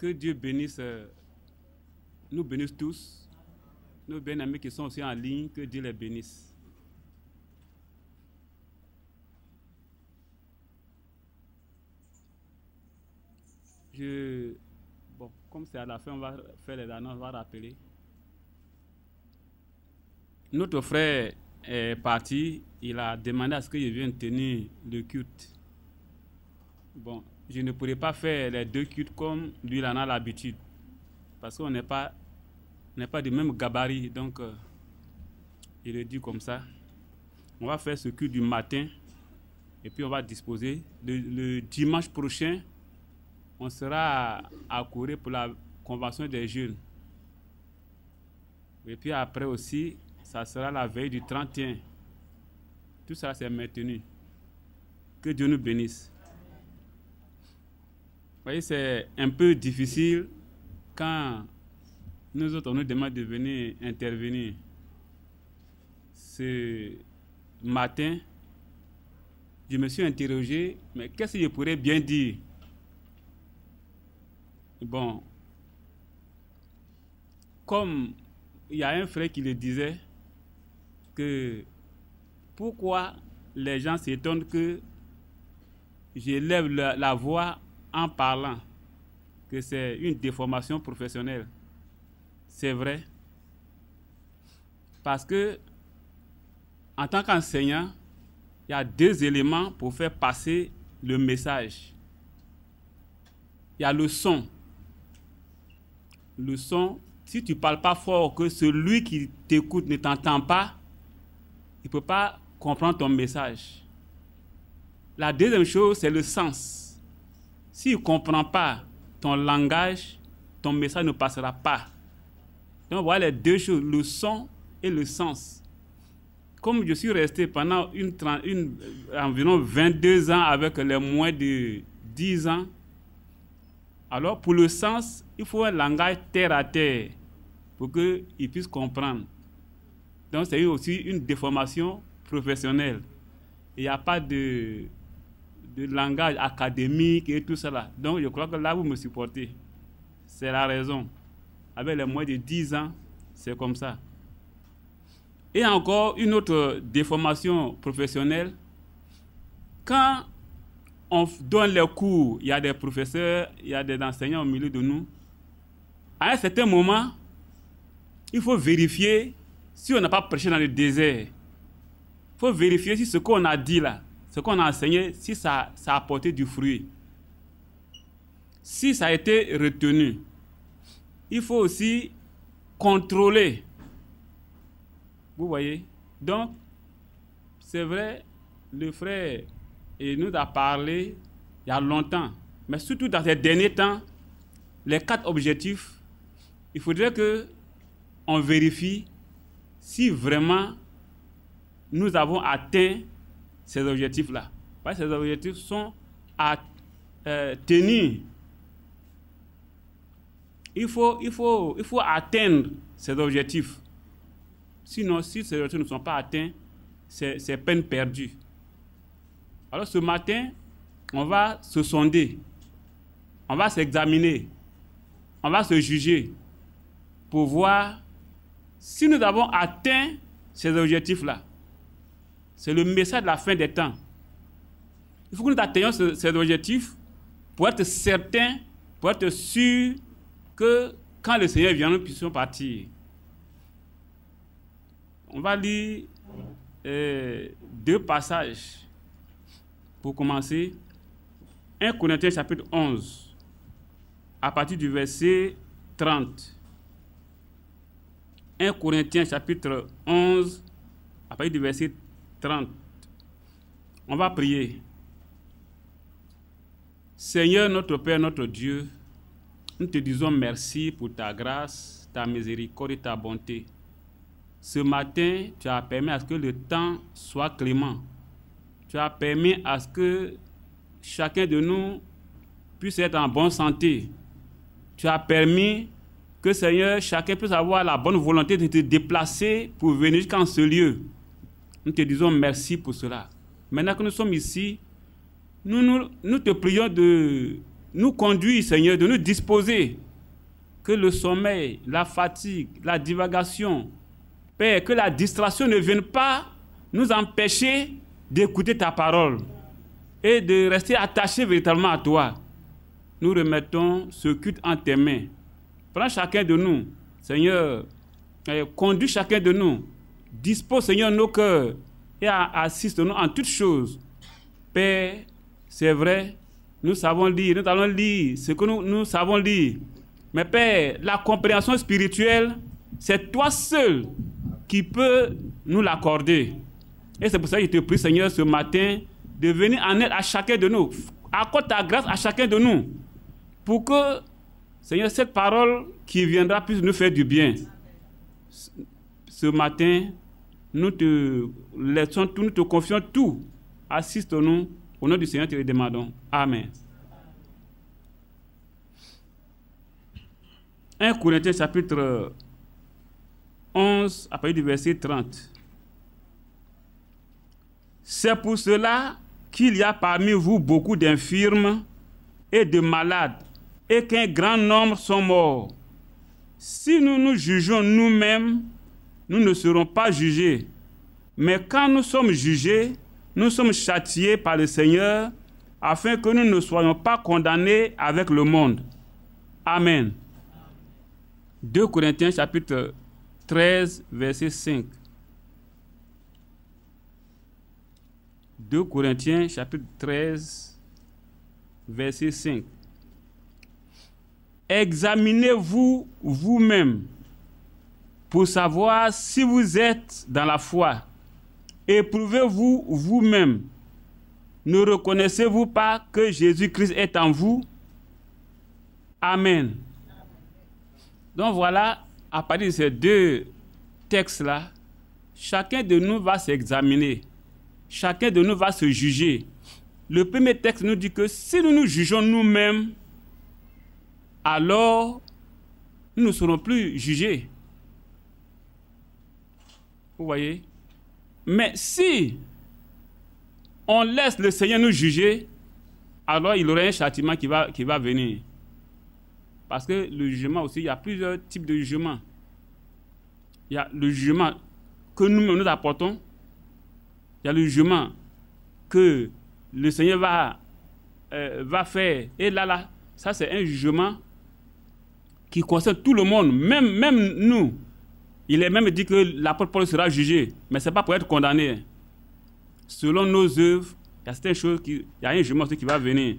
Que Dieu bénisse, nous bénisse tous. Nos bien-aimés qui sont aussi en ligne, que Dieu les bénisse. Bon, comme c'est à la fin, on va faire les annonces, on va rappeler. Notre frère est parti, il a demandé à ce que je vienne tenir le culte. Bon, je ne pourrais pas faire les deux cultes comme lui il en a l'habitude, parce qu'on n'est pas du même gabarit, donc il est dit comme ça. On va faire ce culte du matin, et puis on va disposer. Le dimanche prochain, on sera à Corée pour la convention des jeunes. Et puis après aussi, ça sera la veille du 31. Tout ça, c'est maintenu. Que Dieu nous bénisse. Vous voyez, c'est un peu difficile quand nous autres, on nous demande de venir intervenir. Ce matin, je me suis interrogé, mais qu'est-ce que je pourrais bien dire? Bon, comme il y a un frère qui le disait, que pourquoi les gens s'étonnent que j'élève la voix en parlant, que c'est une déformation professionnelle. C'est vrai. Parce que, en tant qu'enseignant, il y a deux éléments pour faire passer le message. Il y a le son. Le son, si tu ne parles pas fort, que celui qui t'écoute ne t'entend pas, il ne peut pas comprendre ton message. La deuxième chose, c'est le sens. S'il ne comprend pas ton langage, ton message ne passera pas. Donc voilà les deux choses, le son et le sens. Comme je suis resté pendant environ 22 ans avec les moins de 10 ans, alors pour le sens, il faut un langage terre à terre pour qu'ils puissent comprendre. Donc c'est aussi une déformation professionnelle. Il n'y a pas de langage académique et tout ça là. Donc je crois que là vous me supportez. C'est la raison. Avec les moins de 10 ans, c'est comme ça. Et encore une autre déformation professionnelle. Quand on donne les cours, il y a des professeurs, il y a des enseignants au milieu de nous. À un certain moment, il faut vérifier si on n'a pas prêché dans le désert. Il faut vérifier si ce qu'on a dit là, ce qu'on a enseigné, si ça a apporté du fruit. Si ça a été retenu, il faut aussi contrôler. Vous voyez? Donc, c'est vrai, le frère nous a parlé il y a longtemps, mais surtout dans ces derniers temps, les 4 objectifs, il faudrait qu'on vérifie si vraiment nous avons atteint ces objectifs-là. Parce que ces objectifs sont à tenir. Il faut atteindre ces objectifs. Sinon, si ces objectifs ne sont pas atteints, c'est peine perdue. Alors ce matin, on va se sonder, on va s'examiner, on va se juger pour voir si nous avons atteint ces objectifs-là. C'est le message de la fin des temps. Il faut que nous atteignions ces objectifs pour être certains, pour être sûrs que quand le Seigneur vient, nous puissions partir. On va lire 2 passages. Pour commencer, 1 Corinthiens chapitre 11, à partir du verset 30. 1 Corinthiens chapitre 11, à partir du verset 30. On va prier. Seigneur, notre Père, notre Dieu, nous te disons merci pour ta grâce, ta miséricorde et ta bonté. Ce matin, tu as permis à ce que le temps soit clément. Tu as permis à ce que chacun de nous puisse être en bonne santé. Tu as permis que, Seigneur, chacun puisse avoir la bonne volonté de te déplacer pour venir jusqu'en ce lieu. Nous te disons merci pour cela. Maintenant que nous sommes ici, nous te prions de nous conduire, Seigneur, de nous disposer, que le sommeil, la fatigue, la divagation, Père, que la distraction ne vienne pas nous empêcher d'écouter ta parole et de rester attachés véritablement à toi. Nous remettons ce culte en tes mains. Prends chacun de nous, Seigneur, conduis chacun de nous, dispose, Seigneur, nos cœurs et assiste-nous en toutes choses. Père, c'est vrai, nous savons lire, nous allons lire ce que nous savons lire. Mais Père, la compréhension spirituelle, c'est toi seul qui peux nous l'accorder. Et c'est pour ça que je te prie, Seigneur, ce matin, de venir en aide à chacun de nous. Accorde ta grâce à chacun de nous. Pour que, Seigneur, cette parole qui viendra puisse nous faire du bien. Ce matin, nous te laissons tout, nous te confions tout. Assiste-nous. Au nom du Seigneur, te le demandons. Amen. 1 Corinthiens chapitre 11, à partir du verset 30. C'est pour cela qu'il y a parmi vous beaucoup d'infirmes et de malades, et qu'un grand nombre sont morts. Si nous nous jugeons nous-mêmes, nous ne serons pas jugés. Mais quand nous sommes jugés, nous sommes châtiés par le Seigneur, afin que nous ne soyons pas condamnés avec le monde. Amen. 2 Corinthiens chapitre 13, verset 5. 2 Corinthiens chapitre 13, verset 5. Examinez-vous vous-même pour savoir si vous êtes dans la foi. Éprouvez-vous vous-même. Ne reconnaissez-vous pas que Jésus-Christ est en vous? Amen. Donc voilà, à partir de ces deux textes-là, chacun de nous va s'examiner. Chacun de nous va se juger. Le premier texte nous dit que si nous nous jugeons nous-mêmes, alors nous ne serons plus jugés. Vous voyez? Mais si on laisse le Seigneur nous juger, alors il y aura un châtiment qui va venir. Parce que le jugement aussi, il y a plusieurs types de jugements. Il y a le jugement que nous-mêmes nous apportons. Il y a le jugement que le Seigneur va faire. Et là, ça c'est un jugement qui concerne tout le monde, même nous. Il est même dit que l'apôtre Paul sera jugé, mais ce n'est pas pour être condamné. Selon nos œuvres, il y a certaines choses, il y a un jugement aussi qui va venir.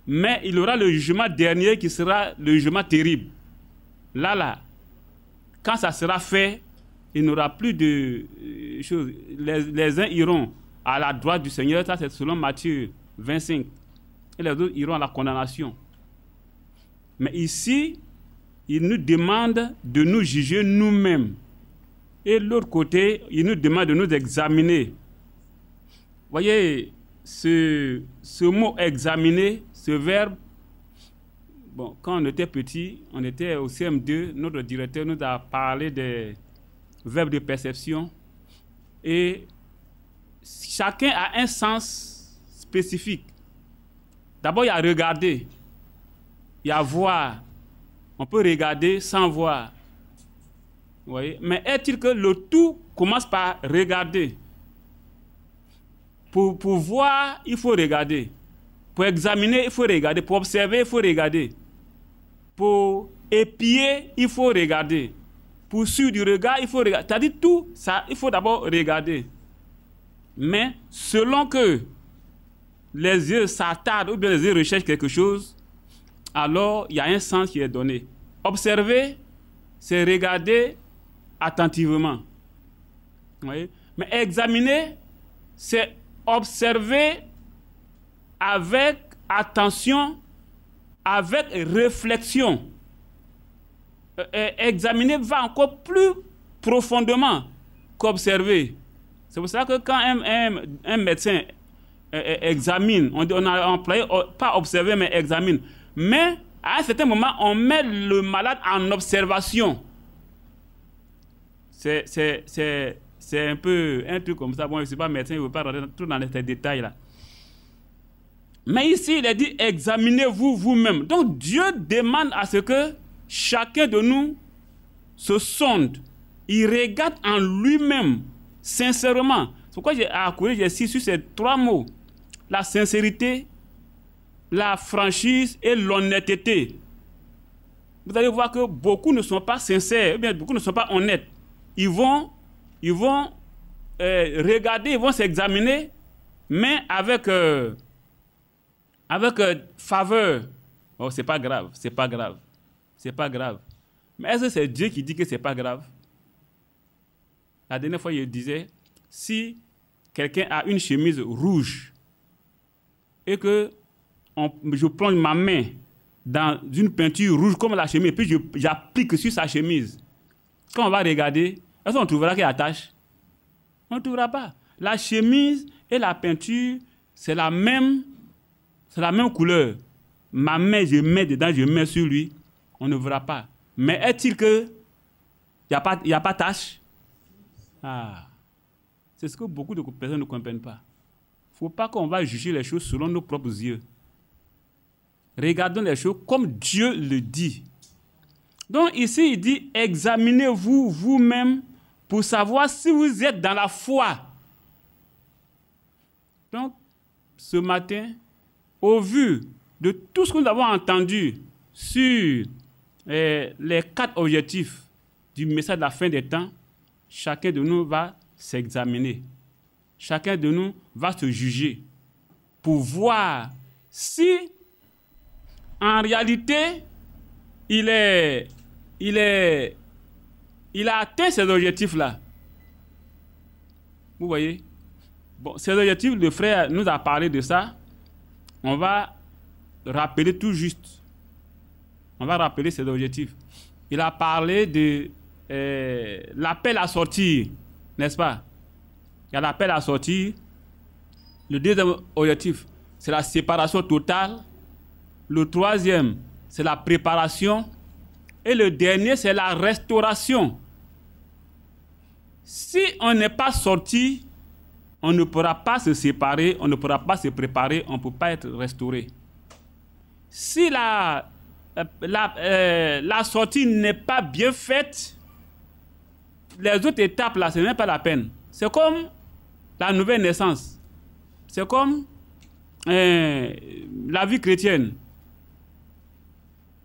Mais il y aura le jugement dernier qui sera le jugement terrible. Là, quand ça sera fait, il n'y aura plus de choses. Les uns iront à la droite du Seigneur, ça c'est selon Matthieu 25. Et les autres iront à la condamnation. Mais ici, il nous demande de nous juger nous-mêmes. Et de l'autre côté, il nous demande de nous examiner. Vous voyez, ce mot examiner, ce verbe, bon, quand on était petit, on était au CM2, notre directeur nous a parlé des verbes de perception. Et chacun a un sens spécifique. D'abord, il y a regarder, il y a voir. On peut regarder sans voir. Vous voyez? Mais est-il que le tout commence par regarder? Pour voir, il faut regarder. Pour examiner, il faut regarder. Pour observer, il faut regarder. Pour épier, il faut regarder. Pour suivre du regard, il faut regarder. C'est-à-dire tout ça, il faut d'abord regarder. Mais selon que les yeux s'attardent ou bien les yeux recherchent quelque chose, alors il y a un sens qui est donné. Observer, c'est regarder attentivement. Vous voyez? Mais examiner, c'est observer avec attention, avec réflexion. Examiner va encore plus profondément qu'observer. C'est pour ça que quand un médecin examine, on a employé, pas observer, mais examine. Mais à un certain moment, on met le malade en observation. C'est un peu un truc comme ça. Bon, je ne suis pas médecin, je ne veux pas rentrer tout dans les détails là. Mais ici, il est dit, examinez-vous vous-même. Donc Dieu demande à ce que chacun de nous se sonde. Il regarde en lui-même, sincèrement. C'est pourquoi j'ai insisté sur ces 3 mots. La sincérité, la franchise et l'honnêteté. Vous allez voir que beaucoup ne sont pas sincères, ou bien beaucoup ne sont pas honnêtes. Ils vont regarder, ils vont s'examiner, mais avec faveur. Oh, c'est pas grave, c'est pas grave, c'est pas grave. Mais est-ce que c'est Dieu qui dit que c'est pas grave? La dernière fois, je disais, si quelqu'un a une chemise rouge et que je plonge ma main dans une peinture rouge comme la chemise, puis j'applique sur sa chemise, quand on va regarder, est-ce qu'on trouvera qu'il y a tache? On ne trouvera pas. La chemise et la peinture, c'est la même couleur. Ma main, je mets dedans, je mets sur lui, on ne verra pas. Mais est-il que il n'y a pas tache? Ah, c'est ce que beaucoup de personnes ne comprennent pas. Il ne faut pas qu'on va juger les choses selon nos propres yeux. Regardons les choses comme Dieu le dit. Donc ici, il dit, examinez-vous vous-même pour savoir si vous êtes dans la foi. Donc, ce matin, au vu de tout ce que nous avons entendu sur les 4 objectifs du message de la fin des temps, chacun de nous va s'examiner. Chacun de nous va se juger pour voir si, en réalité, il a atteint ces objectifs-là. Vous voyez? Bon, ces objectifs, le frère nous a parlé de ça. On va rappeler tout juste. On va rappeler ces objectifs. Il a parlé de l'appel à sortir, n'est-ce pas? Il y a l'appel à sortir. Le deuxième objectif, c'est la séparation totale. Le troisième, c'est la préparation. Et le dernier, c'est la restauration. Si on n'est pas sorti, on ne pourra pas se séparer, on ne pourra pas se préparer, on ne peut pas être restauré. Si la sortie n'est pas bien faite, les autres étapes là, ce n'est pas la peine. C'est comme la nouvelle naissance. C'est comme la vie chrétienne.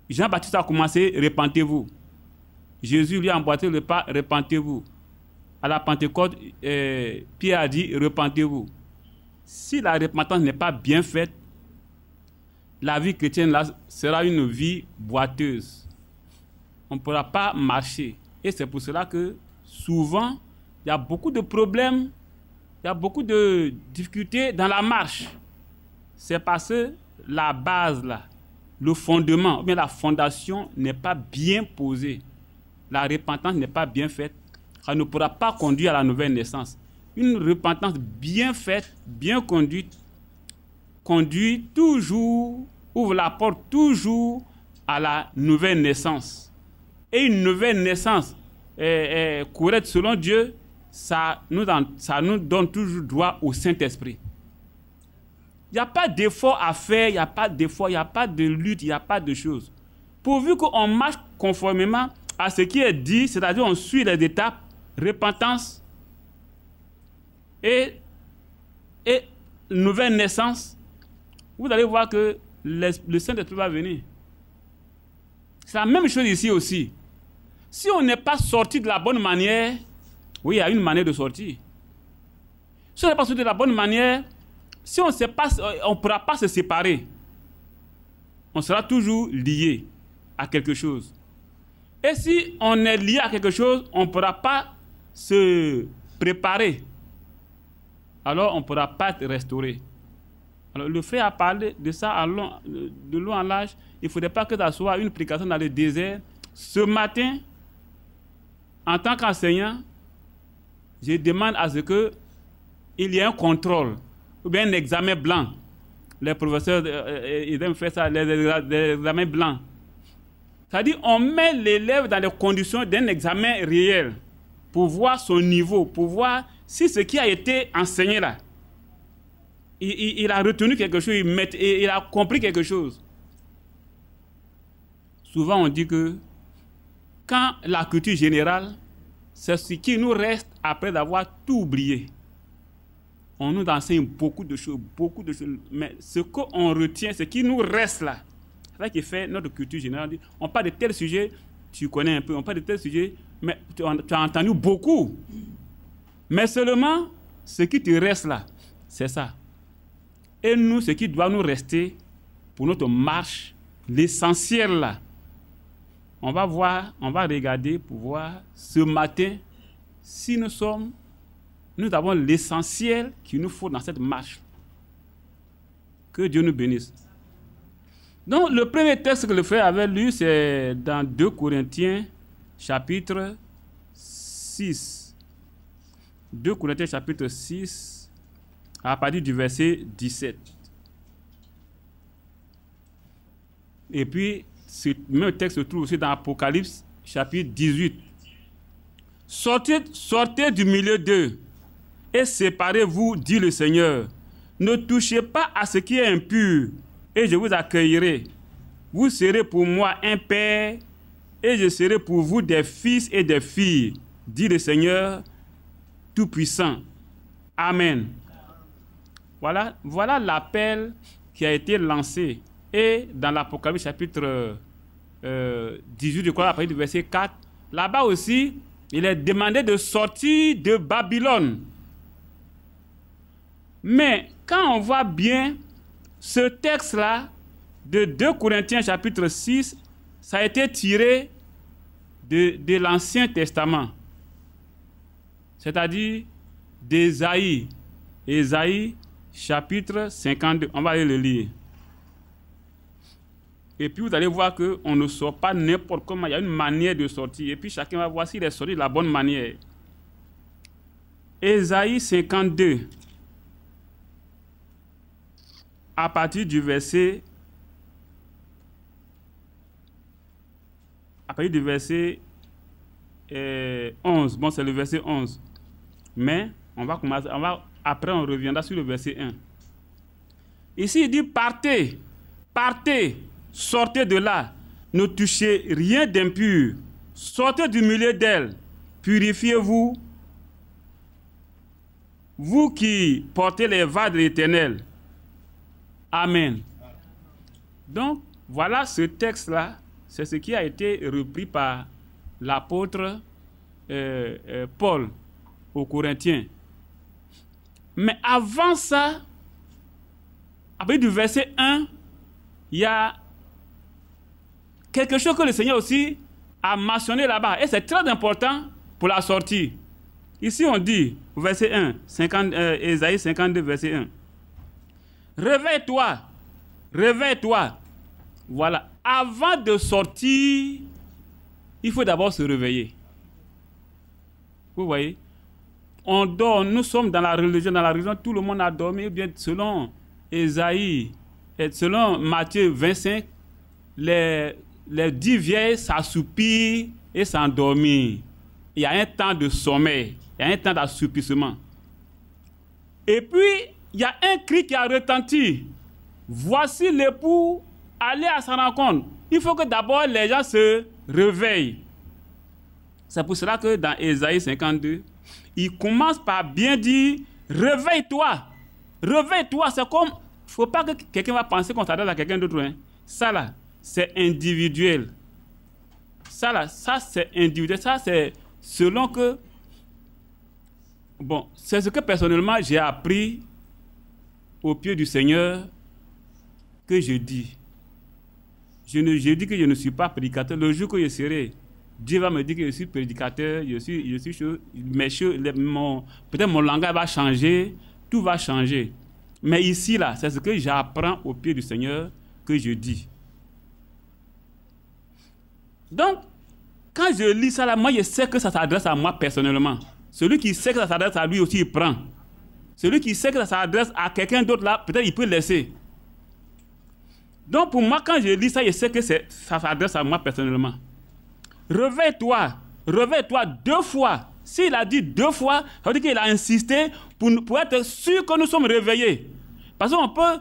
Jean-Baptiste a commencé, repentez-vous. Jésus lui a emboîté le pas, repentez-vous. À la Pentecôte, Pierre a dit, repentez-vous. Si la repentance n'est pas bien faite, la vie chrétienne là sera une vie boiteuse. On ne pourra pas marcher. Et c'est pour cela que souvent, il y a beaucoup de problèmes, il y a beaucoup de difficultés dans la marche. C'est parce que la base là, le fondement, ou bien la fondation n'est pas bien posée. La repentance n'est pas bien faite. Ça ne pourra pas conduire à la nouvelle naissance. Une repentance bien faite, bien conduite, conduit toujours, ouvre la porte toujours à la nouvelle naissance. Et une nouvelle naissance correcte selon Dieu, ça nous donne toujours droit au Saint-Esprit. Il n'y a pas d'effort à faire, il n'y a pas d'effort, il n'y a pas de lutte, il n'y a pas de choses. Pourvu qu'on marche conformément à ce qui est dit, c'est-à-dire on suit les étapes, repentance et nouvelle naissance, vous allez voir que le Saint-Esprit va venir. C'est la même chose ici aussi. Si on n'est pas sorti de la bonne manière, oui, il y a une manière de sortir. Si on n'est pas sorti de la bonne manière, si on ne pourra pas se séparer. On sera toujours lié à quelque chose. Et si on est lié à quelque chose, on ne pourra pas se préparer. Alors on ne pourra pas être restauré. Alors le frère a parlé de ça de long en large. Il ne faudrait pas que ça soit une prédication dans le désert. Ce matin, en tant qu'enseignant, je demande à ce qu'il y ait un contrôle ou bien un examen blanc. Les professeurs, ils aiment faire ça, les examens blancs. C'est-à-dire on met l'élève dans les conditions d'un examen réel pour voir son niveau, pour voir si ce qui a été enseigné là, il a retenu quelque chose, il a compris quelque chose. Souvent, on dit que quand la culture générale, c'est ce qui nous reste après avoir tout oublié. On nous enseigne beaucoup de choses, mais ce qu'on retient, ce qui nous reste là, c'est ça qui fait notre culture générale. On parle de tel sujet, tu connais un peu, on parle de tel sujet, mais tu as entendu beaucoup. Mais seulement, ce qui te reste là, c'est ça. Et nous, ce qui doit nous rester pour notre marche, l'essentiel là, on va regarder pour voir ce matin si nous avons l'essentiel qu'il nous faut dans cette marche. Que Dieu nous bénisse. Donc, le premier texte que le frère avait lu, c'est dans 2 Corinthiens, chapitre 6. 2 Corinthiens, chapitre 6, à partir du verset 17. Et puis, ce même texte se trouve aussi dans Apocalypse, chapitre 18. Sortez du milieu d'eux et séparez-vous, dit le Seigneur. Ne touchez pas à ce qui est impur, et je vous accueillerai. Vous serez pour moi un père, et je serai pour vous des fils et des filles, dit le Seigneur Tout-Puissant. Amen. Voilà l'appel qui a été lancé. Et dans l'Apocalypse chapitre 18, je crois, à partir du verset 4, là-bas aussi, il est demandé de sortir de Babylone. Mais quand on voit bien ce texte-là, de 2 Corinthiens chapitre 6, ça a été tiré de l'Ancien Testament. C'est-à-dire d'Ésaïe. Ésaïe chapitre 52. On va aller le lire. Et puis vous allez voir qu'on ne sort pas n'importe comment. Il y a une manière de sortir. Et puis chacun va voir s'il est sorti de la bonne manière. Ésaïe 52. À partir du verset 11. Bon, c'est le verset 11. Mais on va commencer. Après, on reviendra sur le verset 1. Ici, il dit partez, sortez de là, ne touchez rien d'impur, sortez du milieu d'elle, purifiez-vous, vous qui portez les vagues de l'Éternel. Amen. Donc, voilà ce texte-là, c'est ce qui a été repris par l'apôtre Paul aux Corinthiens. Mais avant ça, après du verset 1, il y a quelque chose que le Seigneur aussi a mentionné là-bas. Et c'est très important pour la sortie. Ici, on dit, verset 1, Ésaïe 52, verset 1. Réveille-toi, réveille-toi. Voilà. Avant de sortir, il faut d'abord se réveiller. Vous voyez? On dort, nous sommes dans la religion, tout le monde a dormi. Eh bien, selon Ésaïe, et selon Matthieu 25, les 10 vieilles s'assoupirent et s'endormirent. Il y a un temps de sommeil, il y a un temps d'assoupissement. Et puis, il y a un cri qui a retenti. Voici l'époux, allez à sa rencontre. Il faut que d'abord les gens se réveillent. C'est pour cela que dans Ésaïe 52, il commence par bien dire, réveille-toi. Réveille-toi, c'est comme, il ne faut pas que quelqu'un va penser qu'on s'adresse à quelqu'un d'autre. Hein. Ça là, c'est individuel. Ça là, ça c'est individuel. Ça c'est selon que, bon, c'est ce que personnellement j'ai appris au pied du Seigneur que je dis. Je dis que je ne suis pas prédicateur. Le jour que je serai, Dieu va me dire que je suis prédicateur, peut-être mon langage va changer, tout va changer. Mais ici, là, c'est ce que j'apprends au pied du Seigneur que je dis. Donc, quand je lis ça, là, moi, je sais que ça s'adresse à moi personnellement. Celui qui sait que ça s'adresse à lui aussi, il prend. Celui qui sait que ça s'adresse à quelqu'un d'autre, là, peut-être il peut laisser. Donc, pour moi, quand je lis ça, je sais que ça s'adresse à moi personnellement. Réveille-toi, réveille-toi 2 fois. S'il a dit 2 fois, ça veut dire qu'il a insisté pour être sûr que nous sommes réveillés. Parce qu'on peut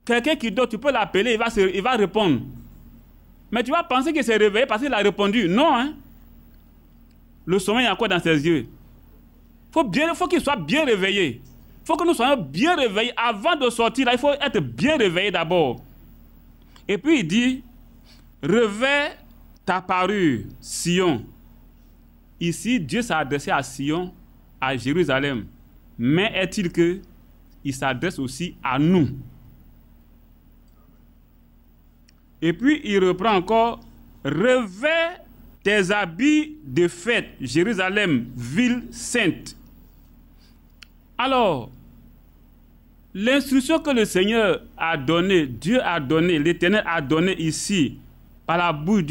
quelqu'un qui dort, tu peux l'appeler, il va répondre. Mais tu vas penser qu'il s'est réveillé parce qu'il a répondu. Non, hein. Le sommeil est encore dans ses yeux. Il faut qu'il soit bien réveillé. Il faut que nous soyons bien réveillés. Avant de sortir, là, il faut être bien réveillé d'abord. Et puis il dit, revêt ta parure, Sion. Ici, Dieu s'est adressé à Sion, à Jérusalem. Mais est-il qu'il s'adresse aussi à nous? Et puis il reprend encore, revêt tes habits de fête, Jérusalem, ville sainte. Alors, l'instruction que le Seigneur a donnée, Dieu a donné, l'Éternel a donné ici, par la bouche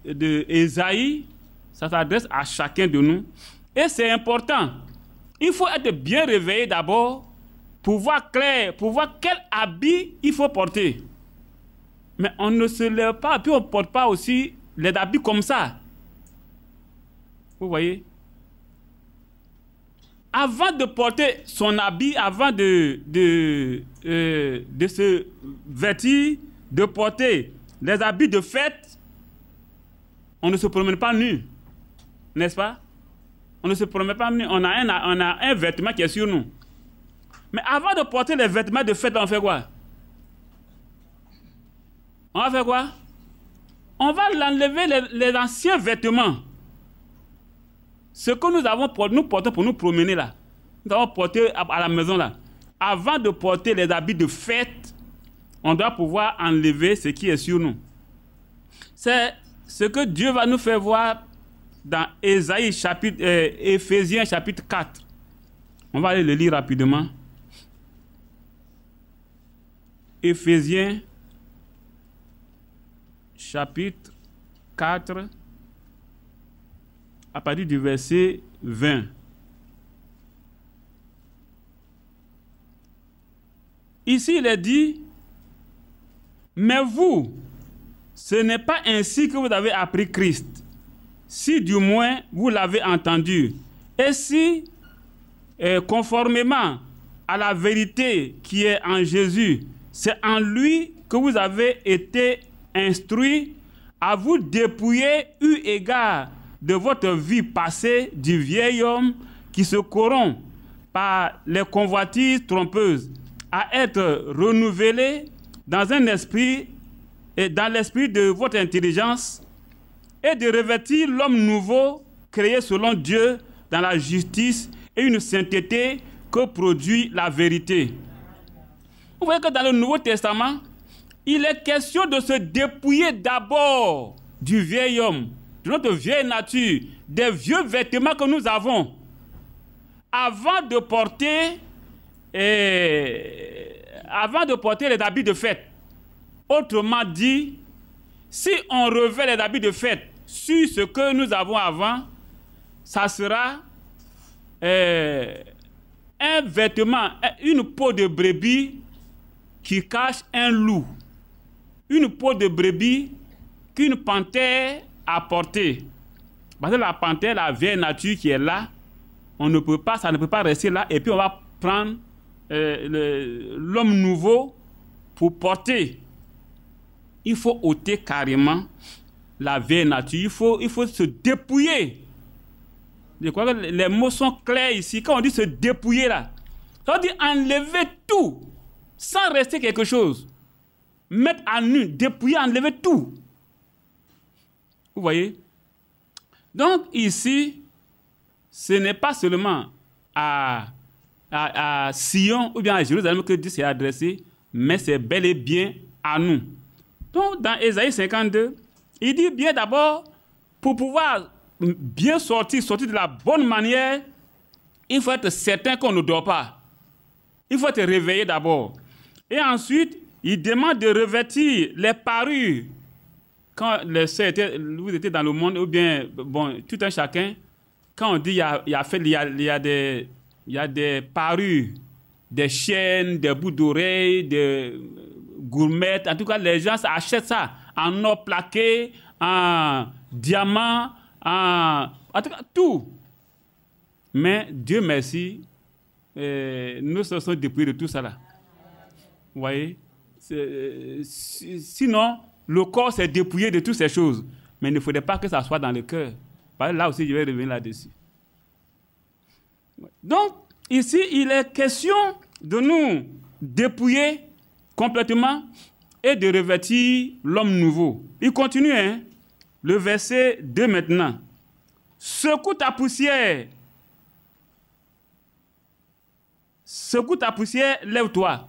d'Ésaïe, ça s'adresse à chacun de nous. Et c'est important. Il faut être bien réveillé d'abord pour voir clair, pour voir quel habit il faut porter. Mais on ne se lève pas, puis on ne porte pas aussi les habits comme ça. Vous voyez? Avant de porter son habit, avant de se vêtir, de porter les habits de fête, on ne se promène pas nu. N'est-ce pas? On ne se promène pas nu. On a un vêtement qui est sur nous. Mais avant de porter les vêtements de fête, on fait quoi? On va faire quoi? On va l'enlever les anciens vêtements. Ce que nous portons pour nous promener là. Nous avons porté à la maison là. Avant de porter les habits de fête, on doit pouvoir enlever ce qui est sur nous. C'est ce que Dieu va nous faire voir dans Éphésiens chapitre 4. On va aller le lire rapidement. Éphésiens chapitre 4, à partir du verset 20. Ici, il est dit, mais vous, ce n'est pas ainsi que vous avez appris Christ, si du moins vous l'avez entendu, et si, conformément à la vérité qui est en Jésus, c'est en lui que vous avez été instruits, à vous dépouiller eu égard de votre vie passée du vieil homme qui se corrompt par les convoitises trompeuses, à être renouvelé dans un esprit et dans l'esprit de votre intelligence et de revêtir l'homme nouveau créé selon Dieu dans la justice et une sainteté que produit la vérité. Vous voyez que dans le Nouveau Testament, il est question de se dépouiller d'abord du vieil homme, de notre vieille nature, des vieux vêtements que nous avons, avant de porter les habits de fête. Autrement dit, si on revêt les habits de fête sur ce que nous avons avant, ça sera un vêtement, une peau de brebis qui cache un loup. Une peau de brebis qu'une panthère a portée. Parce que la panthère, la vieille nature qui est là, ça ne peut pas rester là. Et puis on va prendre l'homme nouveau pour porter. Il faut ôter carrément la vieille nature. Il faut se dépouiller. Je crois que les mots sont clairs ici. Quand on dit se dépouiller là, ça veut dire enlever tout, sans rester quelque chose. Mettre à nu, dépouiller, enlever tout. Vous voyez? Donc ici, ce n'est pas seulement à Sion ou bien à Jérusalem que Dieu s'est adressé, mais c'est bel et bien à nous. Donc dans Ésaïe 52, il dit bien d'abord, pour pouvoir bien sortir de la bonne manière, il faut être certain qu'on ne dort pas. Il faut être réveillé d'abord. Et ensuite, il demande de revêtir les parures. Quand vous étiez dans le monde, ou bien, bon, tout un chacun, quand on dit il y a des parures, des chaînes, des bouts d'oreilles, des gourmettes. En tout cas, les gens achètent ça en or plaqué, en diamant, en tout cas, tout. Mais Dieu merci, nous sommes dépouillés de tout ça là. Vous voyez? Sinon, le corps s'est dépouillé de toutes ces choses. Mais il ne faudrait pas que ça soit dans le cœur. Là aussi, je vais revenir là-dessus. Donc, ici, il est question de nous dépouiller complètement et de revêtir l'homme nouveau. Il continue, hein? Le verset 2 maintenant. Secoue ta poussière. Secoue ta poussière, lève-toi.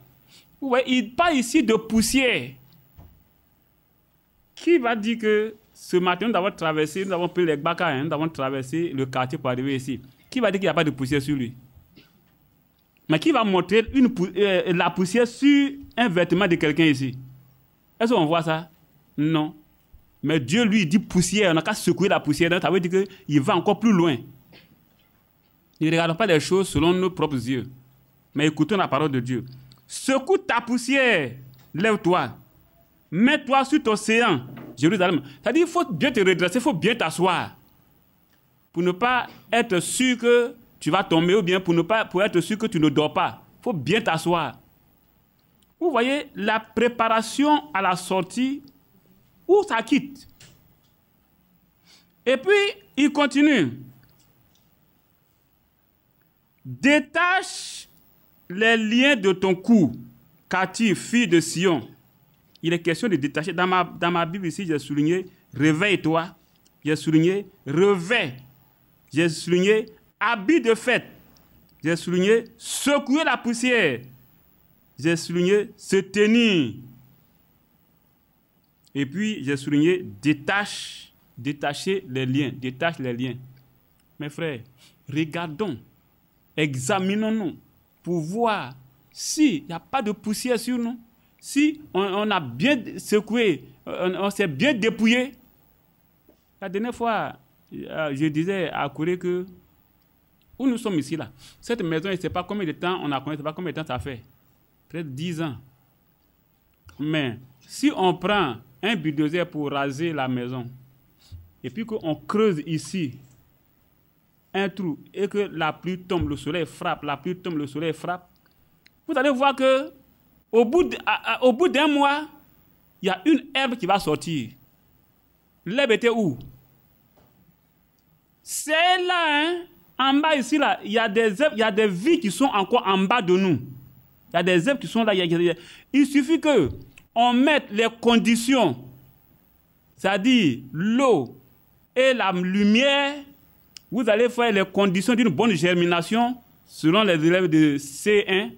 Vous voyez, il parle ici de poussière. Qui va dire que ce matin, nous avons traversé, nous avons pris les Baka, hein, nous avons traversé le quartier pour arriver ici. Qui va dire qu'il n'y a pas de poussière sur lui? Mais qui va montrer la poussière sur un vêtement de quelqu'un ici? Est-ce qu'on voit ça? Non. Mais Dieu lui dit poussière, on n'a qu'à secouer la poussière, donc ça veut dire qu'il va encore plus loin. Ne regardons pas les choses selon nos propres yeux, mais écoutons la parole de Dieu. Secoue ta poussière, lève-toi, mets-toi sur ton séant, Jérusalem. C'est-à-dire qu'il faut bien te redresser, il faut bien t'asseoir. Pour ne pas être sûr que tu vas tomber ou bien pour être sûr que tu ne dors pas. Il faut bien t'asseoir. Vous voyez la préparation à la sortie où ça quitte. Et puis, il continue. Détache les liens de ton cou, captive, fille de Sion. Il est question de détacher. Dans ma Bible ici, j'ai souligné réveille-toi. J'ai souligné revêt. J'ai souligné habit de fête. J'ai souligné secouer la poussière. J'ai souligné se tenir. Et puis, j'ai souligné détacher les liens. Détache les liens. Mes frères, regardons, examinons-nous pour voir s'il n'y a pas de poussière sur nous, si on a bien secoué, on s'est bien dépouillé. La dernière fois, je disais à Corée que où nous sommes ici, là, cette maison, je ne sais pas combien de temps on a connu, je ne sais pas combien de temps ça fait. Peut-être 10 ans. Mais si on prend un bulldozer pour raser la maison, et puis qu'on creuse ici un trou, et que la pluie tombe, le soleil frappe, la pluie tombe, le soleil frappe, vous allez voir que au bout d'un mois, il y a une herbe qui va sortir. L'herbe était où? C'est là, hein? En bas ici, là, il y a des vies qui sont encore en bas de nous. Il y a des herbes qui sont là. Il suffit qu'on mette les conditions, c'est-à-dire l'eau et la lumière. Vous allez faire les conditions d'une bonne germination selon les élèves de C1.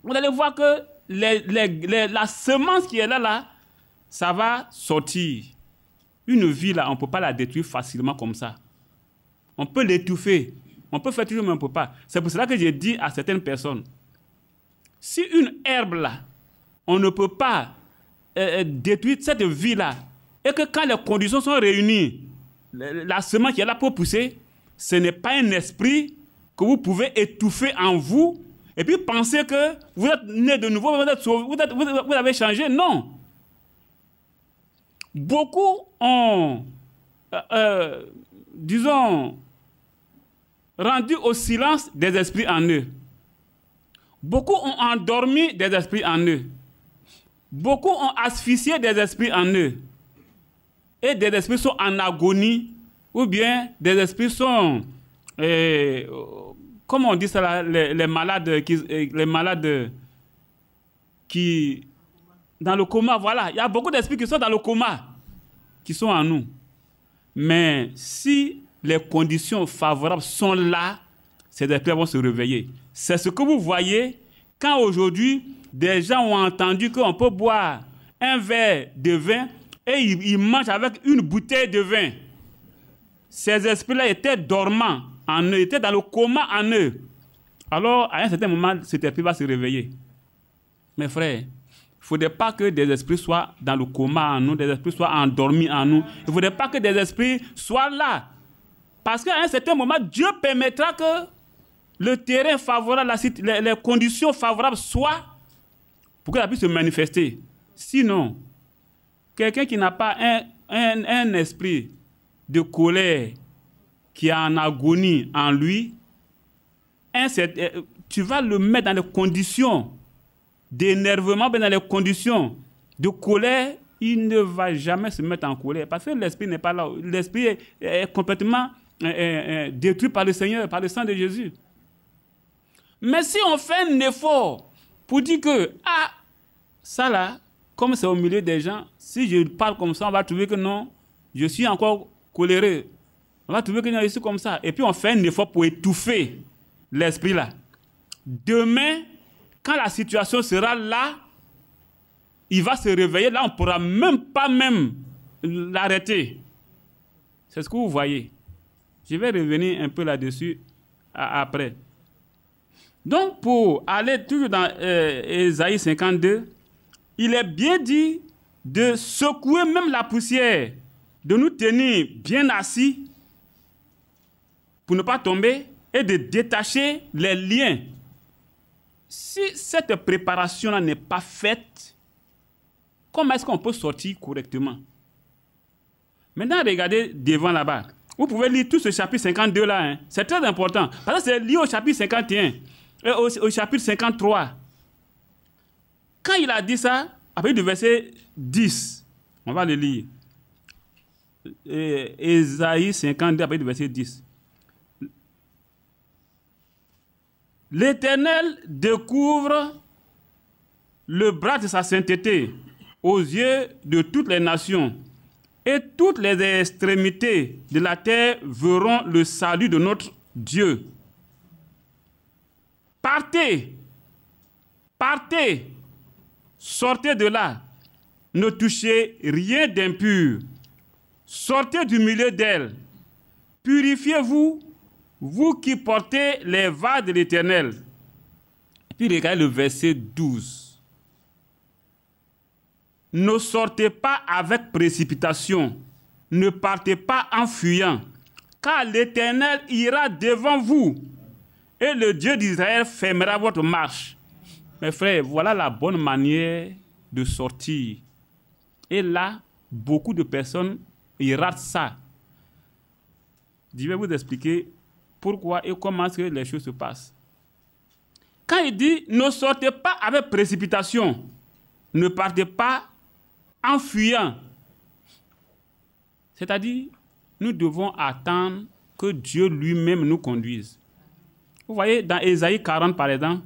Vous allez voir que la semence qui est là, ça va sortir. Une vie, là, on ne peut pas la détruire facilement comme ça. On peut l'étouffer. On peut faire tout, mais on ne peut pas. C'est pour cela que j'ai dit à certaines personnes, si une herbe, là, on ne peut pas détruire cette vie-là, et que quand les conditions sont réunies, la semence qui est là pour pousser, ce n'est pas un esprit que vous pouvez étouffer en vous, et puis penser que vous êtes né de nouveau, vous êtes sauvé, vous avez changé. Non. Beaucoup ont, disons, rendu au silence des esprits en eux. Beaucoup ont endormi des esprits en eux. Beaucoup ont asphyxié des esprits en eux. Et des esprits sont en agonie, ou bien des esprits sont, comment on dit ça là, les malades qui, dans le coma, voilà. Il y a beaucoup d'esprits qui sont dans le coma, qui sont en nous. Mais si les conditions favorables sont là, ces esprits vont se réveiller. C'est ce que vous voyez quand aujourd'hui, des gens ont entendu qu'on peut boire un verre de vin et ils mangent avec une bouteille de vin. Ces esprits-là étaient dormants en eux, étaient dans le coma en eux. Alors, à un certain moment, cet esprit va se réveiller. Mes frères, il ne faudrait pas que des esprits soient dans le coma en nous, des esprits soient endormis en nous. Il ne faudrait pas que des esprits soient là. Parce qu'à un certain moment, Dieu permettra que le terrain favorable, les conditions favorables soient pour que ça puisse se manifester. Sinon, quelqu'un qui n'a pas un esprit de colère, qui est en agonie en lui, tu vas le mettre dans les conditions d'énervement, dans les conditions de colère, il ne va jamais se mettre en colère. Parce que l'esprit n'est pas là. L'esprit est complètement détruit par le Seigneur, par le sang de Jésus. Mais si on fait un effort pour dire que, ah, ça là, comme c'est au milieu des gens, si je parle comme ça, on va trouver que non, je suis encore coléreux. On va trouver que non, je suis comme ça. Et puis on fait un effort pour étouffer l'esprit là. Demain, quand la situation sera là, il va se réveiller. Là, on ne pourra même pas l'arrêter. C'est ce que vous voyez. Je vais revenir un peu là-dessus après. Donc, pour aller toujours dans Ésaïe 52, il est bien dit de secouer même la poussière, de nous tenir bien assis pour ne pas tomber et de détacher les liens. Si cette préparation-là n'est pas faite, comment est-ce qu'on peut sortir correctement? Maintenant, regardez devant là-bas. Vous pouvez lire tout ce chapitre 52 là. Hein. C'est très important. Parce que c'est lié au chapitre 51 et au chapitre 53. Quand il a dit ça, à partir du verset 10, on va le lire. Ésaïe 52, à partir du verset 10. L'Éternel découvre le bras de sa sainteté aux yeux de toutes les nations, et toutes les extrémités de la terre verront le salut de notre Dieu. Partez, partez, sortez de là, ne touchez rien d'impur, sortez du milieu d'elle, purifiez-vous, vous qui portez les vas de l'Éternel. Et puis regardez le verset 12. Ne sortez pas avec précipitation, ne partez pas en fuyant, car l'Éternel ira devant vous, et le Dieu d'Israël fermera votre marche. Mes frères, voilà la bonne manière de sortir. Et là, beaucoup de personnes, ils ratent ça. Je vais vous expliquer pourquoi et comment est-ce que les choses se passent. Quand il dit, ne sortez pas avec précipitation, ne partez pas en fuyant. C'est-à-dire, nous devons attendre que Dieu lui-même nous conduise. Vous voyez, dans Ésaïe 40, par exemple,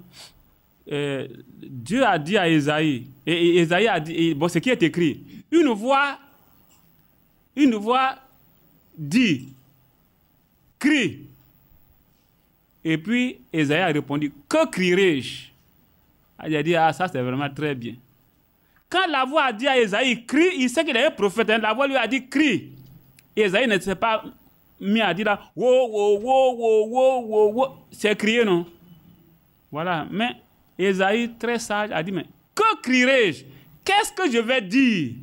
Dieu a dit à Ésaïe, et Ésaïe a dit, bon, ce qui est écrit, une voix dit, crie. Et puis, Ésaïe a répondu, que crierai-je? Il a dit, ah, ça c'est vraiment très bien. Quand la voix a dit à Ésaïe, crie, il sait qu'il est un prophète. Hein, la voix lui a dit, crie. Et Ésaïe ne s'est pas mis à dire, wow, wow, wow, wow, wow, wow, wow. C'est crier, non? Voilà. Mais Ésaïe, très sage, a dit, mais que crierai-je? Qu'est-ce que je vais dire?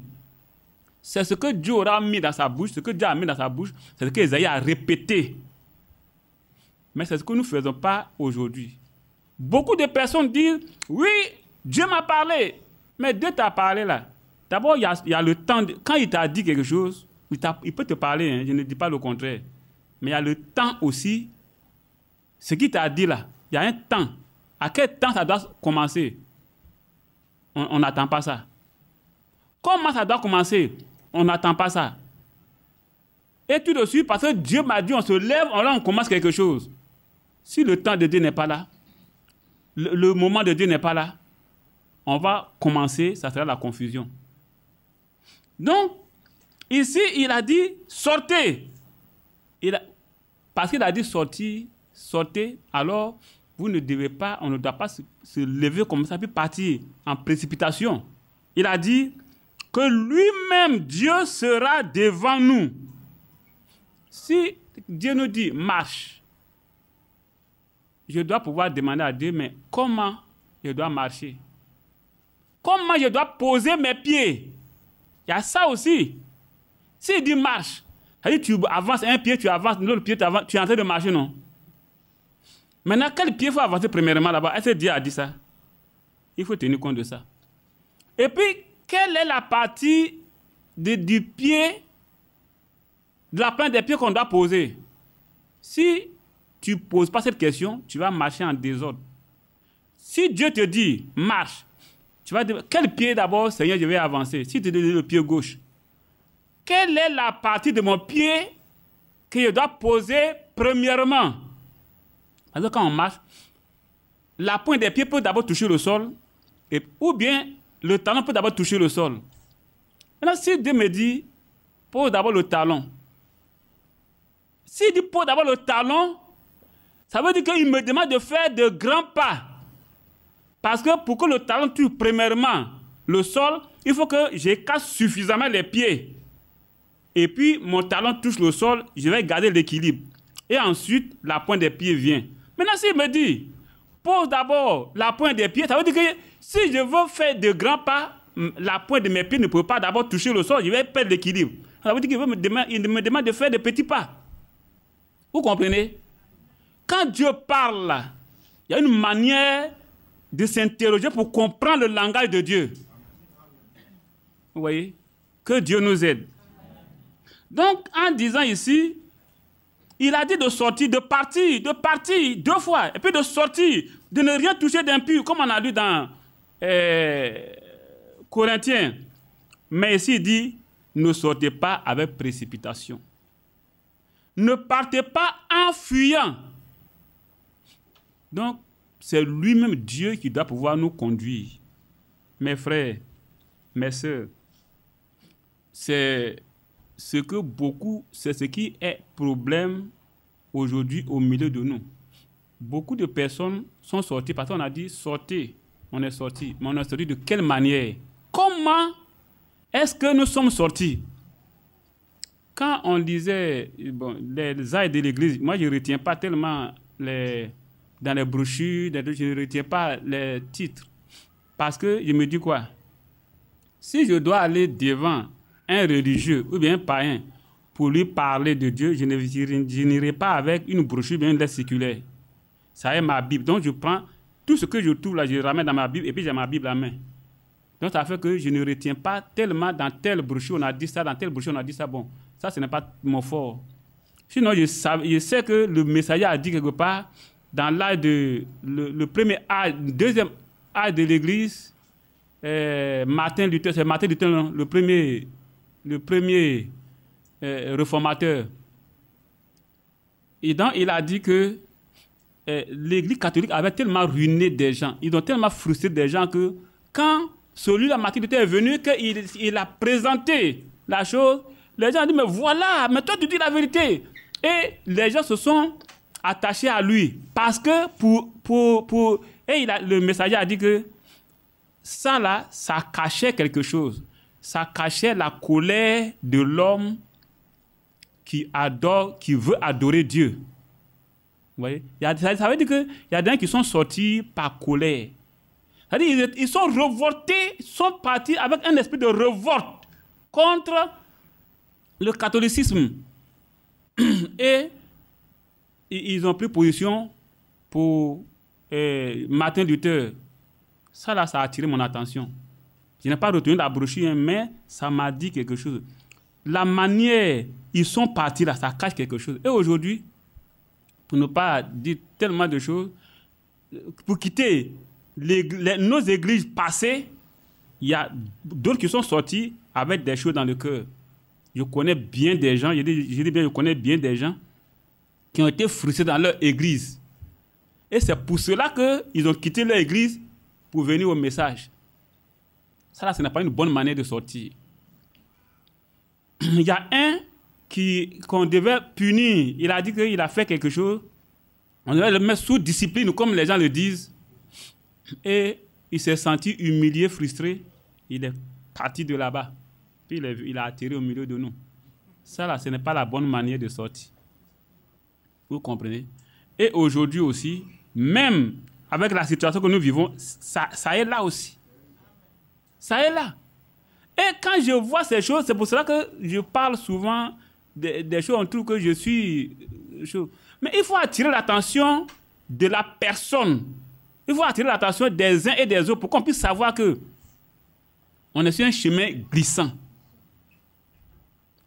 C'est ce que Dieu aura mis dans sa bouche. Ce que Dieu a mis dans sa bouche, c'est ce que Ésaïe a répété. Mais c'est ce que nous ne faisons pas aujourd'hui. Beaucoup de personnes disent, oui, Dieu m'a parlé. Mais Dieu t'a parlé là. D'abord, il y a le temps. Quand il t'a dit quelque chose, il peut te parler, hein, je ne dis pas le contraire. Mais il y a le temps aussi. Ce qu'il t'a dit là, il y a un temps. À quel temps ça doit commencer? On n'attend pas ça. Comment ça doit commencer? On n'attend pas ça. Et tout de suite, parce que Dieu m'a dit, on se lève, on commence quelque chose. Si le temps de Dieu n'est pas là, le moment de Dieu n'est pas là, on va commencer, ça sera la confusion. Donc, ici, il a dit, sortez. Parce qu'il a dit sortez, alors vous ne devez pas, on ne doit pas se lever comme ça, puis partir en précipitation. Il a dit que lui-même, Dieu sera devant nous. Si Dieu nous dit, marche, je dois pouvoir demander à Dieu, mais comment je dois marcher? Comment je dois poser mes pieds? Il y a ça aussi. S'il dit marche, c'est-à-dire tu avances un pied, tu avances, l'autre pied, tu avances, tu es en train de marcher, non? Maintenant, quel pied il faut avancer premièrement là-bas? Est-ce que Dieu a dit ça? Il faut tenir compte de ça. Et puis, quelle est la partie du pied, de la pointe des pieds qu'on doit poser? Si tu ne poses pas cette question, tu vas marcher en désordre. Si Dieu te dit, marche, tu vas dire, quel pied d'abord, Seigneur, je vais avancer? Si tu te dis le pied gauche, quelle est la partie de mon pied que je dois poser premièrement? Parce que quand on marche, la pointe des pieds peut d'abord toucher le sol, ou bien le talon peut d'abord toucher le sol. Maintenant, si Dieu me dit, pose d'abord le talon. S'il dit, pose d'abord le talon, ça veut dire qu'il me demande de faire de grands pas. Parce que pour que le talon touche premièrement le sol, il faut que j'écarte suffisamment les pieds. Et puis, mon talon touche le sol, je vais garder l'équilibre. Et ensuite, la pointe des pieds vient. Maintenant, s'il me dit, pose d'abord la pointe des pieds, ça veut dire que si je veux faire de grands pas, la pointe de mes pieds ne peut pas d'abord toucher le sol, je vais perdre l'équilibre. Ça veut dire qu'il me demande de faire de petits pas. Vous comprenez? Quand Dieu parle, il y a une manière de s'interroger pour comprendre le langage de Dieu. Vous voyez? Que Dieu nous aide. Donc, en disant ici, il a dit de sortir, de partir 2 fois, et puis de sortir, de ne rien toucher d'impur, comme on a lu dans Corinthiens. Mais ici, il dit, ne sortez pas avec précipitation. Ne partez pas en fuyant. Donc, c'est lui-même Dieu qui doit pouvoir nous conduire. Mes frères, mes sœurs, c'est ce qui est problème aujourd'hui au milieu de nous. Beaucoup de personnes sont sorties parce qu'on a dit sortez, on est sorti. Mais on est sorti de quelle manière? Comment est-ce que nous sommes sortis? Quand on lisait les aides de l'église, moi je ne retiens pas tellement dans les brochures, je ne retiens pas les titres. Parce que je me dis quoi? Si je dois aller devant un religieux ou bien un païen pour lui parler de Dieu, je n'irai pas avec une brochure bien une lettre circulaire. Ça est ma Bible. Donc je prends tout ce que je trouve là, je le ramène dans ma Bible et puis j'ai ma Bible à main. Donc ça fait que je ne retiens pas tellement dans telle brochure on a dit ça, dans telle brochure on a dit ça. Bon, ça ce n'est pas mon fort. Sinon je sais que le messager a dit quelque part dans l'âge de le premier âge, deuxième âge de l'église, Martin Luther, c'est Martin Luther le premier réformateur. Et donc il a dit que l'église catholique avait tellement ruiné des gens, ils ont tellement frustré des gens que quand celui-là, Martin Luther, est venu, qu'il a présenté la chose, les gens ont dit, mais voilà, mais toi tu dis la vérité. Et les gens se sont attachés à lui. Parce que le messager a dit que ça là, ça cachait quelque chose. Ça cachait la colère de l'homme qui veut adorer Dieu. Vous voyez? Ça veut dire qu'il y a des gens qui sont sortis par colère. C'est-à-dire ils sont révoltés, ils sont partis avec un esprit de révolte contre le catholicisme. Et ils ont pris position pour Martin Luther. Ça là, ça a attiré mon attention. Je n'ai pas retenu la brochure, mais ça m'a dit quelque chose. La manière ils sont partis là, ça cache quelque chose. Et aujourd'hui, pour ne pas dire tellement de choses, pour quitter nos églises passées, il y a d'autres qui sont sortis avec des choses dans le cœur. Je connais bien des gens, je connais bien des gens qui ont été frustrés dans leur église. Et c'est pour cela qu'ils ont quitté leur église pour venir au message. Ça là, ce n'est pas une bonne manière de sortir. Il y a un qu'on devait punir. Il a dit qu'il a fait quelque chose. On devait le mettre sous discipline, comme les gens le disent. Et il s'est senti humilié, frustré. Il est parti de là-bas. Puis il a atterri au milieu de nous. Ça là, ce n'est pas la bonne manière de sortir. Vous comprenez? Et aujourd'hui aussi, même avec la situation que nous vivons, ça est là aussi. Ça est là. Et quand je vois ces choses, c'est pour cela que je parle souvent des choses, on trouve que je suis... Mais il faut attirer l'attention de la personne. Il faut attirer l'attention des uns et des autres pour qu'on puisse savoir que on est sur un chemin glissant.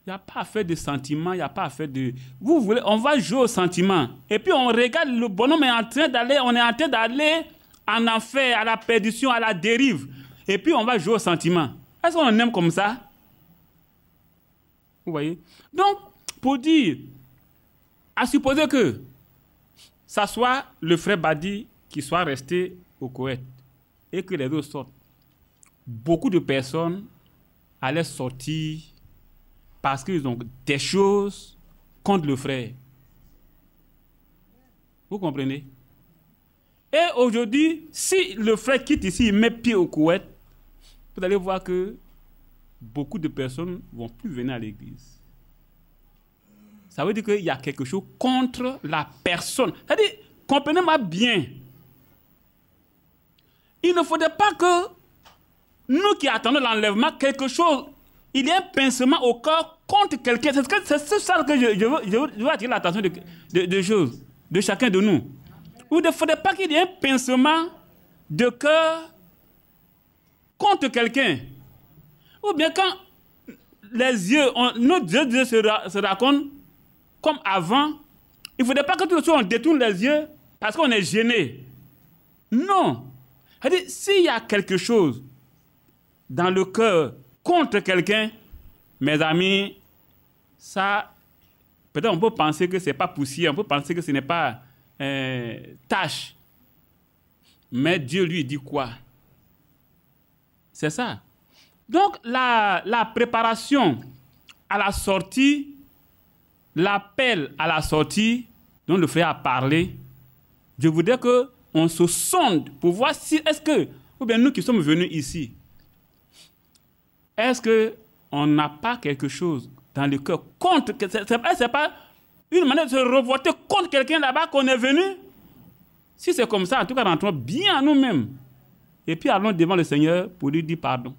Il n'y a pas à faire de sentiments, il n'y a pas à faire de... Vous voulez, on va jouer au sentiment. Et puis on regarde, le bonhomme est en train d'aller, on est en train d'aller en enfer, à la perdition, à la dérive. Et puis on va jouer au sentiment. Est-ce qu'on aime comme ça? Vous voyez? Donc, pour dire, à supposer que ça soit le frère Badi qui soit resté au Koweït et que les autres sortent, beaucoup de personnes allaient sortir parce qu'ils ont des choses contre le frère. Vous comprenez? Et aujourd'hui, si le frère quitte ici, il met pied au Koweït, vous allez voir que beaucoup de personnes ne vont plus venir à l'église. Ça veut dire qu'il y a quelque chose contre la personne. C'est-à-dire, comprenez-moi bien. Il ne faudrait pas que nous qui attendons l'enlèvement, quelque chose, il y ait un pincement au corps contre quelqu'un. C'est ça que je veux attirer l'attention de choses, de chacun de nous. Il ne faudrait pas qu'il y ait un pincement de cœur contre quelqu'un. Ou bien quand les yeux, nos yeux se racontent comme avant, il ne faudrait pas que tout le temps on détourne les yeux parce qu'on est gêné. Non. C'est-à-dire, s'il y a quelque chose dans le cœur contre quelqu'un, mes amis, ça, peut-être on peut penser que ce n'est pas poussière, on peut penser que ce n'est pas tâche. Mais Dieu lui dit quoi? C'est ça. Donc, la préparation à la sortie, l'appel à la sortie, dont le frère a parlé, je voudrais qu'on se sonde pour voir si, est-ce que, ou bien nous qui sommes venus ici, est-ce qu'on n'a pas quelque chose dans le cœur contre, c'est pas une manière de se revolter contre quelqu'un là-bas qu'on est venu? Si c'est comme ça, en tout cas, rentrons bien à nous-mêmes. Et puis allons devant le Seigneur pour lui dire pardon.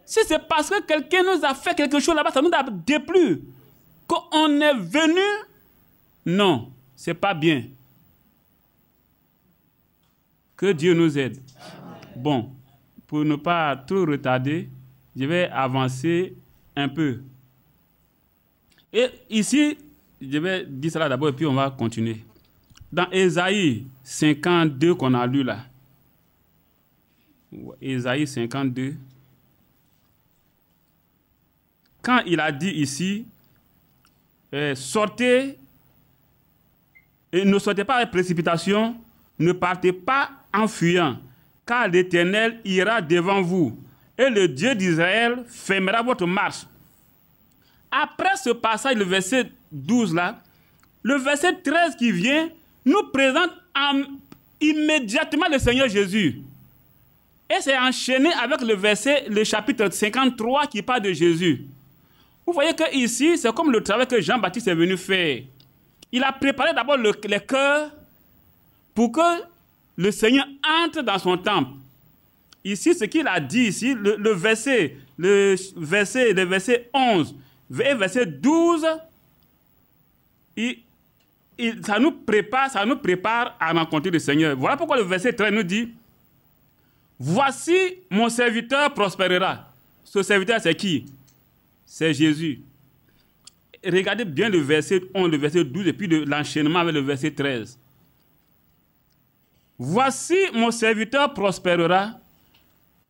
Si c'est parce que quelqu'un nous a fait quelque chose là-bas, ça nous a déplu, qu'on est venu, non, c'est pas bien. Que Dieu nous aide. Bon, pour ne pas trop retarder, je vais avancer un peu. Et ici, je vais dire cela d'abord et puis on va continuer. Dans Ésaïe 52 qu'on a lu là, Ésaïe 52, quand il a dit ici, sortez, et ne sortez pas avec précipitation, ne partez pas en fuyant, car l'Éternel ira devant vous, et le Dieu d'Israël fermera votre marche. Après ce passage, le verset 12 là, le verset 13 qui vient, nous présente immédiatement le Seigneur Jésus. Et c'est enchaîné avec le chapitre 53 qui parle de Jésus. Vous voyez que ici, c'est comme le travail que Jean-Baptiste est venu faire. Il a préparé d'abord les cœurs pour que le Seigneur entre dans son temple. Ici, ce qu'il a dit ici, le verset 11 et verset 12, ça nous prépare à rencontrer le Seigneur. Voilà pourquoi le verset 13 nous dit, « Voici mon serviteur prospérera. » Ce serviteur, c'est qui? C'est Jésus. Regardez bien le verset 11, le verset 12 et puis l'enchaînement avec le verset 13. « Voici mon serviteur prospérera.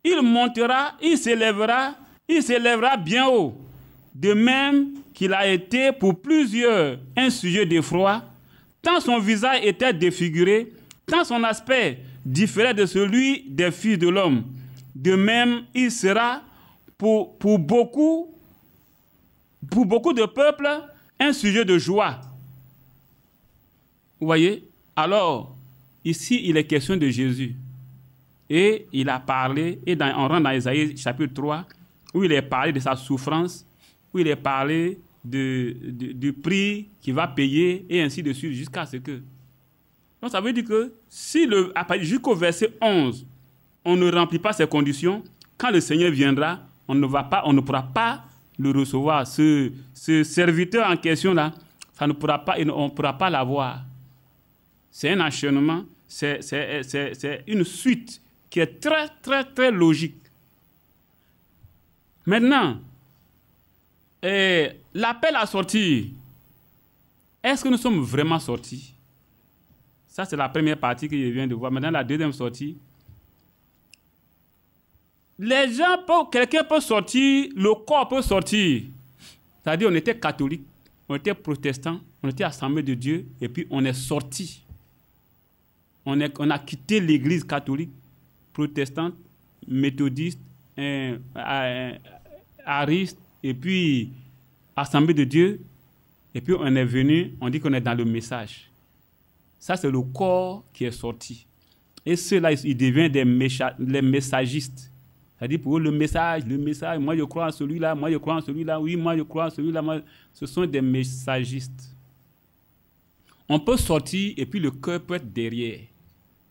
Il montera, il s'élèvera bien haut. De même qu'il a été pour plusieurs un sujet d'effroi, tant son visage était défiguré, tant son aspect différait de celui des fils de l'homme. De même, il sera pour beaucoup de peuples un sujet de joie. » Vous voyez? Alors, ici, il est question de Jésus. Et il a parlé, et on rentre dans Ésaïe chapitre 3, où il est parlé de sa souffrance, où il est parlé du prix qu'il va payer, et ainsi de suite, jusqu'à ce que... Donc ça veut dire que si jusqu'au verset 11, on ne remplit pas ces conditions, quand le Seigneur viendra, on ne pourra pas le recevoir. Ce serviteur en question-là, on ne pourra pas l'avoir. C'est un enchaînement, c'est une suite qui est très, très, très logique. Maintenant, l'appel à sortir, est-ce que nous sommes vraiment sortis? Ça, c'est la première partie que je viens de voir. Maintenant, la deuxième sortie. Quelqu'un peut sortir, le corps peut sortir. C'est-à-dire, on était catholique, on était protestant, on était assemblée de Dieu, et puis on est sorti. On a quitté l'église catholique, protestante, méthodiste, ariste, et puis assemblée de Dieu, et puis on est venu, on dit qu'on est dans le message. Ça, c'est le corps qui est sorti. Et ceux-là, ils deviennent les messagistes. C'est-à-dire pour eux, le message, moi je crois en celui-là, moi je crois en celui-là, oui, moi je crois en celui-là. Ce sont des messagistes. On peut sortir et puis le cœur peut être derrière.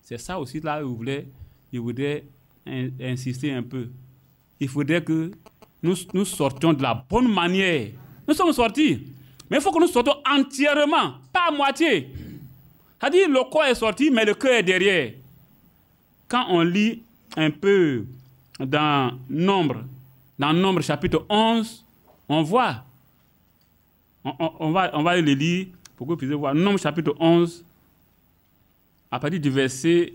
C'est ça aussi là où je voudrais insister un peu. Il faudrait que nous sortions de la bonne manière. Nous sommes sortis, mais il faut que nous sortions entièrement, pas à moitié. C'est-à-dire le corps est sorti, mais le cœur est derrière. Quand on lit un peu dans Nombre chapitre 11, on voit, on va le lire pour que vous puissiez voir. Nombre chapitre 11, à partir du verset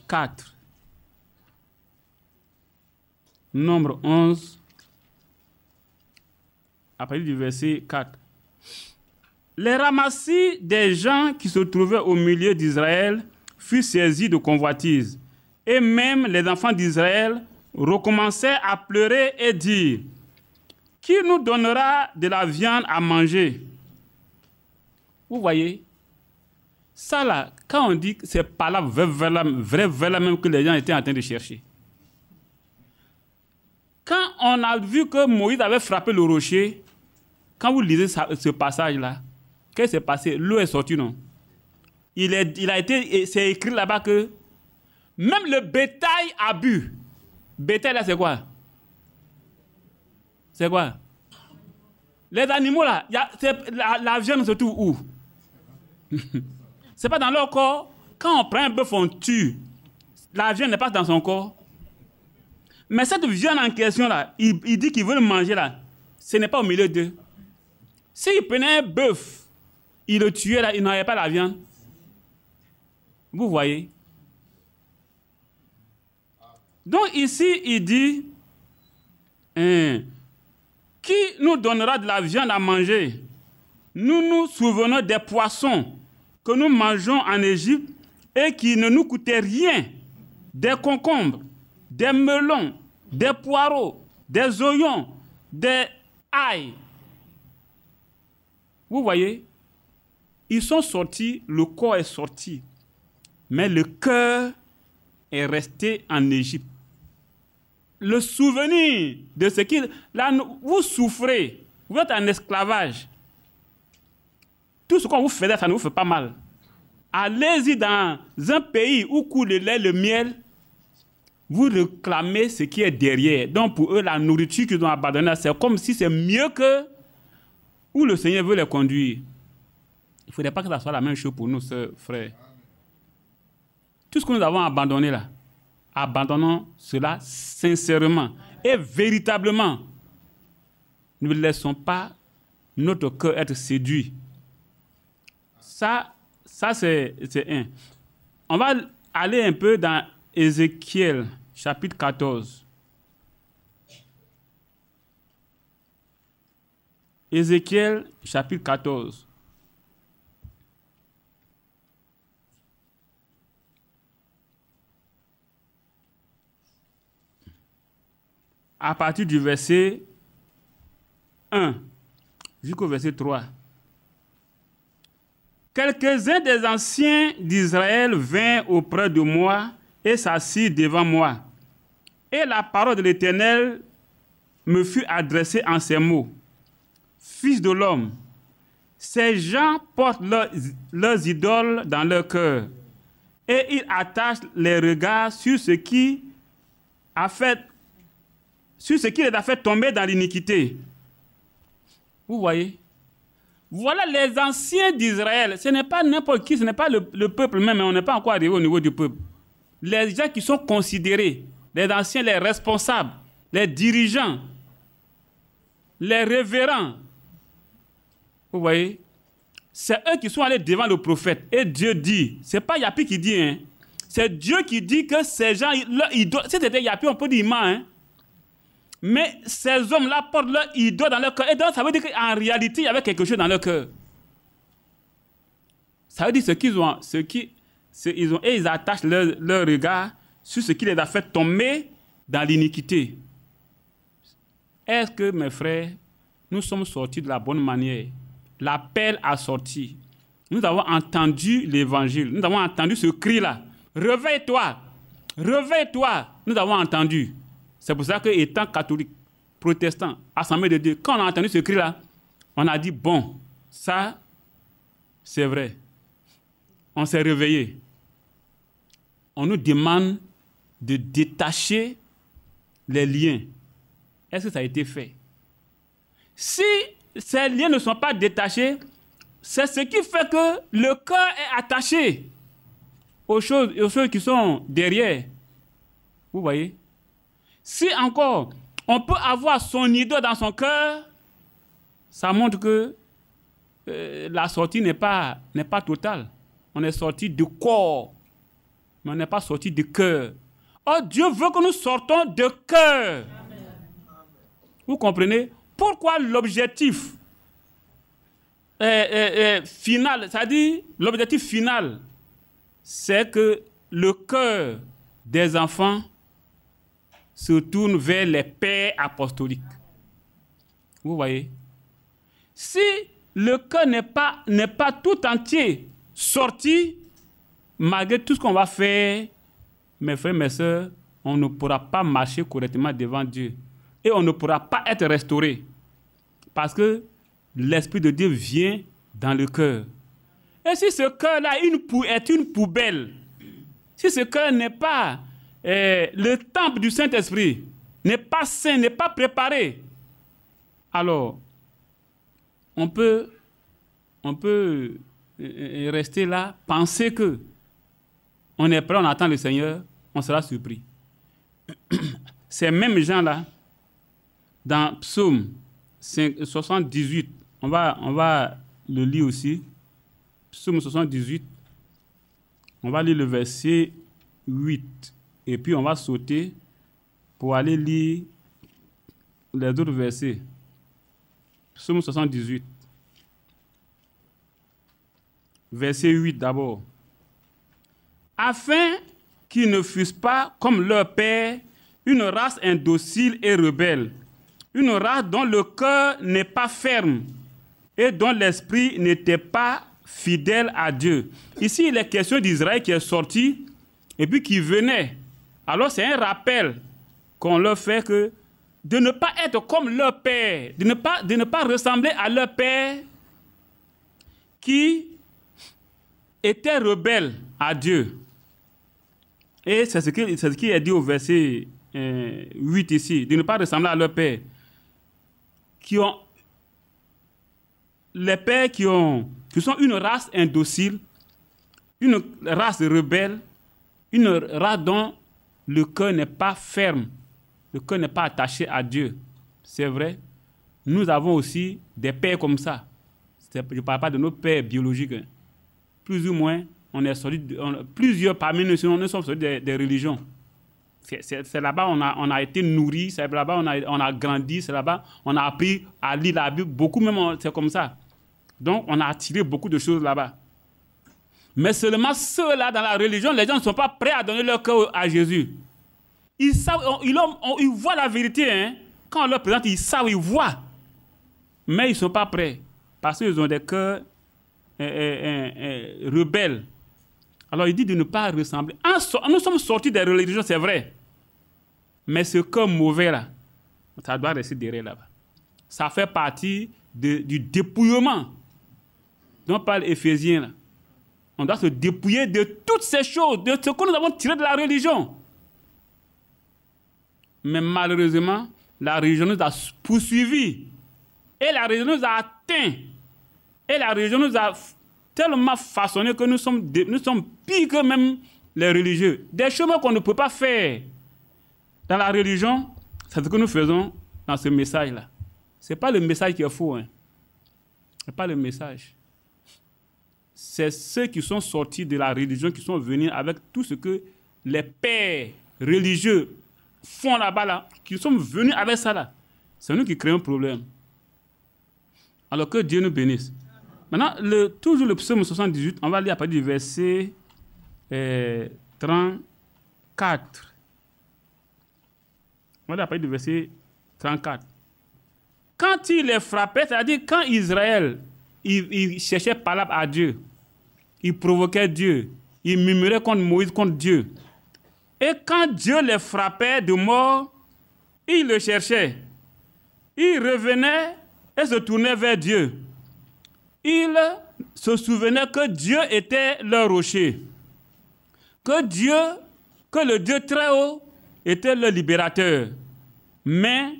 4. Nombre 11, à partir du verset 4. Les ramassis des gens qui se trouvaient au milieu d'Israël furent saisis de convoitise. Et même les enfants d'Israël recommençaient à pleurer et dire, « Qui nous donnera de la viande à manger ?» Vous voyez, ça là, quand on dit que c'est pas la vraie même que les gens étaient en train de chercher. Quand on a vu que Moïse avait frappé le rocher, quand vous lisez ce passage-là, qu'est-ce qui s'est passé? L'eau est sortie, non? C'est écrit là-bas que même le bétail a bu. Bétail là, c'est quoi? C'est quoi? Les animaux là, la viande se trouve où? C'est pas dans leur corps. Quand on prend un bœuf, on tue. La viande n'est pas dans son corps. Mais cette viande en question là, il dit qu'il veut le manger là. Ce n'est pas au milieu d'eux. S'il prenait un bœuf, il le tuait là, il n'avait pas la viande. Vous voyez? Donc ici, il dit, qui nous donnera de la viande à manger? Nous nous souvenons des poissons que nous mangeons en Égypte et qui ne nous coûtaient rien, des concombres, des melons, des poireaux, des oignons, des ail. Vous voyez? Ils sont sortis, le corps est sorti, mais le cœur est resté en Égypte. Le souvenir de ce qui... Là, vous souffrez, vous êtes en esclavage. Tout ce qu'on vous fait, ça ne vous fait pas mal. Allez-y dans un pays où coule le lait, le miel, vous réclamez ce qui est derrière. Donc pour eux, la nourriture qu'ils ont abandonnée, c'est comme si c'est mieux que où le Seigneur veut les conduire. Il ne faudrait pas que ça soit la même chose pour nous, sœurs, frères. Tout ce que nous avons abandonné là, abandonnons cela sincèrement et véritablement. Ne laissons pas notre cœur être séduit. Ça c'est un. On va aller un peu dans Ézéchiel, chapitre 14. Ézéchiel, chapitre 14. À partir du verset 1 jusqu'au verset 3. Quelques-uns des anciens d'Israël vinrent auprès de moi et s'assirent devant moi. Et la parole de l'Éternel me fut adressée en ces mots. Fils de l'homme, ces gens portent leurs idoles dans leur cœur et ils attachent les regards sur ce qui les a fait tomber dans l'iniquité. Vous voyez? Voilà les anciens d'Israël. Ce n'est pas n'importe qui, ce n'est pas le peuple même, on n'est pas encore arrivé au niveau du peuple. Les gens qui sont considérés, les anciens, les responsables, les dirigeants, les révérends. Vous voyez? c'est eux qui sont allés devant le prophète. Et Dieu dit, c'est pas Yapi qui dit, hein, c'est Dieu qui dit que ces gens, si c'était Yapi, on peut dire Ima, hein. Mais ces hommes-là portent leur idole dans leur cœur. Et donc, ça veut dire qu'en réalité, il y avait quelque chose dans leur cœur. Ça veut dire et ils attachent leur regard sur ce qui les a fait tomber dans l'iniquité. Est-ce que, mes frères, nous sommes sortis de la bonne manière? L'appel a sorti. Nous avons entendu l'évangile. Nous avons entendu ce cri-là. Réveille-toi! Réveille-toi! Nous avons entendu. C'est pour ça que, étant catholique, protestant, Assemblée de Dieu, quand on a entendu ce cri-là, on a dit, bon, ça, c'est vrai. On s'est réveillé. On nous demande de détacher les liens. Est-ce que ça a été fait? Si ces liens ne sont pas détachés, c'est ce qui fait que le cœur est attaché aux choses qui sont derrière. Vous voyez? Si encore on peut avoir son idole dans son cœur, ça montre que la sortie n'est pas totale. On est sorti du corps, mais on n'est pas sorti du cœur. Oh, Dieu veut que nous sortons de cœur. Vous comprenez? Pourquoi l'objectif final, c'est-à-dire l'objectif final, c'est que le cœur des enfants se tourne vers les pères apostoliques. Vous voyez? Si le cœur n'est pas tout entier sorti, malgré tout ce qu'on va faire, mes frères, mes sœurs, on ne pourra pas marcher correctement devant Dieu. Et on ne pourra pas être restauré. Parce que l'Esprit de Dieu vient dans le cœur. Et si ce cœur-là est une poubelle, si ce cœur n'est pas le temple du Saint-Esprit, n'est pas saint, n'est pas préparé, alors on peut rester là, penser que on est prêt, on attend le Seigneur, on sera surpris. Ces mêmes gens-là, dans Psaume 78, on va le lire aussi. Psaume 78, on va lire le verset 8. Et puis on va sauter pour aller lire les autres versets. Psaume 78. Verset 8 d'abord. Afin qu'ils ne fussent pas comme leur père, une race indocile et rebelle, une race dont le cœur n'est pas ferme et dont l'esprit n'était pas fidèle à Dieu. Ici, il est question d'Israël qui est sorti et puis qui venait. Alors, c'est un rappel qu'on leur fait que de ne pas être comme leur père, de ne pas ressembler à leur père qui était rebelle à Dieu. Et c'est ce qui est dit au verset 8 ici, de ne pas ressembler à leur père. Les pères qui sont une race indocile, une race rebelle, une race dont le cœur n'est pas ferme, le cœur n'est pas attaché à Dieu. C'est vrai. Nous avons aussi des pères comme ça. Je ne parle pas de nos pères biologiques. Hein. Plus ou moins, plusieurs parmi nous sommes sortis des religions. C'est là-bas on a été nourris, c'est là-bas on a grandi, c'est là-bas on a appris à lire la Bible. Beaucoup même, c'est comme ça. Donc, on a attiré beaucoup de choses là-bas. Mais seulement ceux-là dans la religion, les gens ne sont pas prêts à donner leur cœur à Jésus. Ils savent, ils voient la vérité. Hein. Quand on leur présente, ils savent, ils voient. Mais ils ne sont pas prêts. Parce qu'ils ont des cœurs rebelles. Alors, il dit de ne pas ressembler. Nous sommes sortis des religions, c'est vrai. Mais ce cœur mauvais-là, ça doit rester derrière là-bas. Ça fait partie du dépouillement dont parle Éphésiens. Là. On doit se dépouiller de toutes ces choses, de ce que nous avons tiré de la religion. Mais malheureusement, la religion nous a poursuivis. Et la religion nous a atteints. Et la religion nous a tellement façonnés que nous sommes pires que même les religieux. Des chemins qu'on ne peut pas faire dans la religion, c'est ce que nous faisons dans ce message-là. Ce n'est pas le message qui est faux. Hein. Ce n'est pas le message. c'est ceux qui sont sortis de la religion, qui sont venus avec tout ce que les pères religieux font là-bas, là, qui sont venus avec ça là. C'est nous qui créons un problème. Alors que Dieu nous bénisse. Maintenant, toujours le psaume 78, on va lire à partir du verset 34. On va lire à partir du verset 34. Quand il les frappait, c'est-à-dire quand Israël, il cherchait palabre à Dieu, il provoquait Dieu, il murmurait contre Moïse, contre Dieu. Et quand Dieu les frappait de mort, il le cherchait. Il revenait et se tournait vers Dieu. Il se souvenait que Dieu était leur rocher. Que le Dieu très haut était leur libérateur. Mais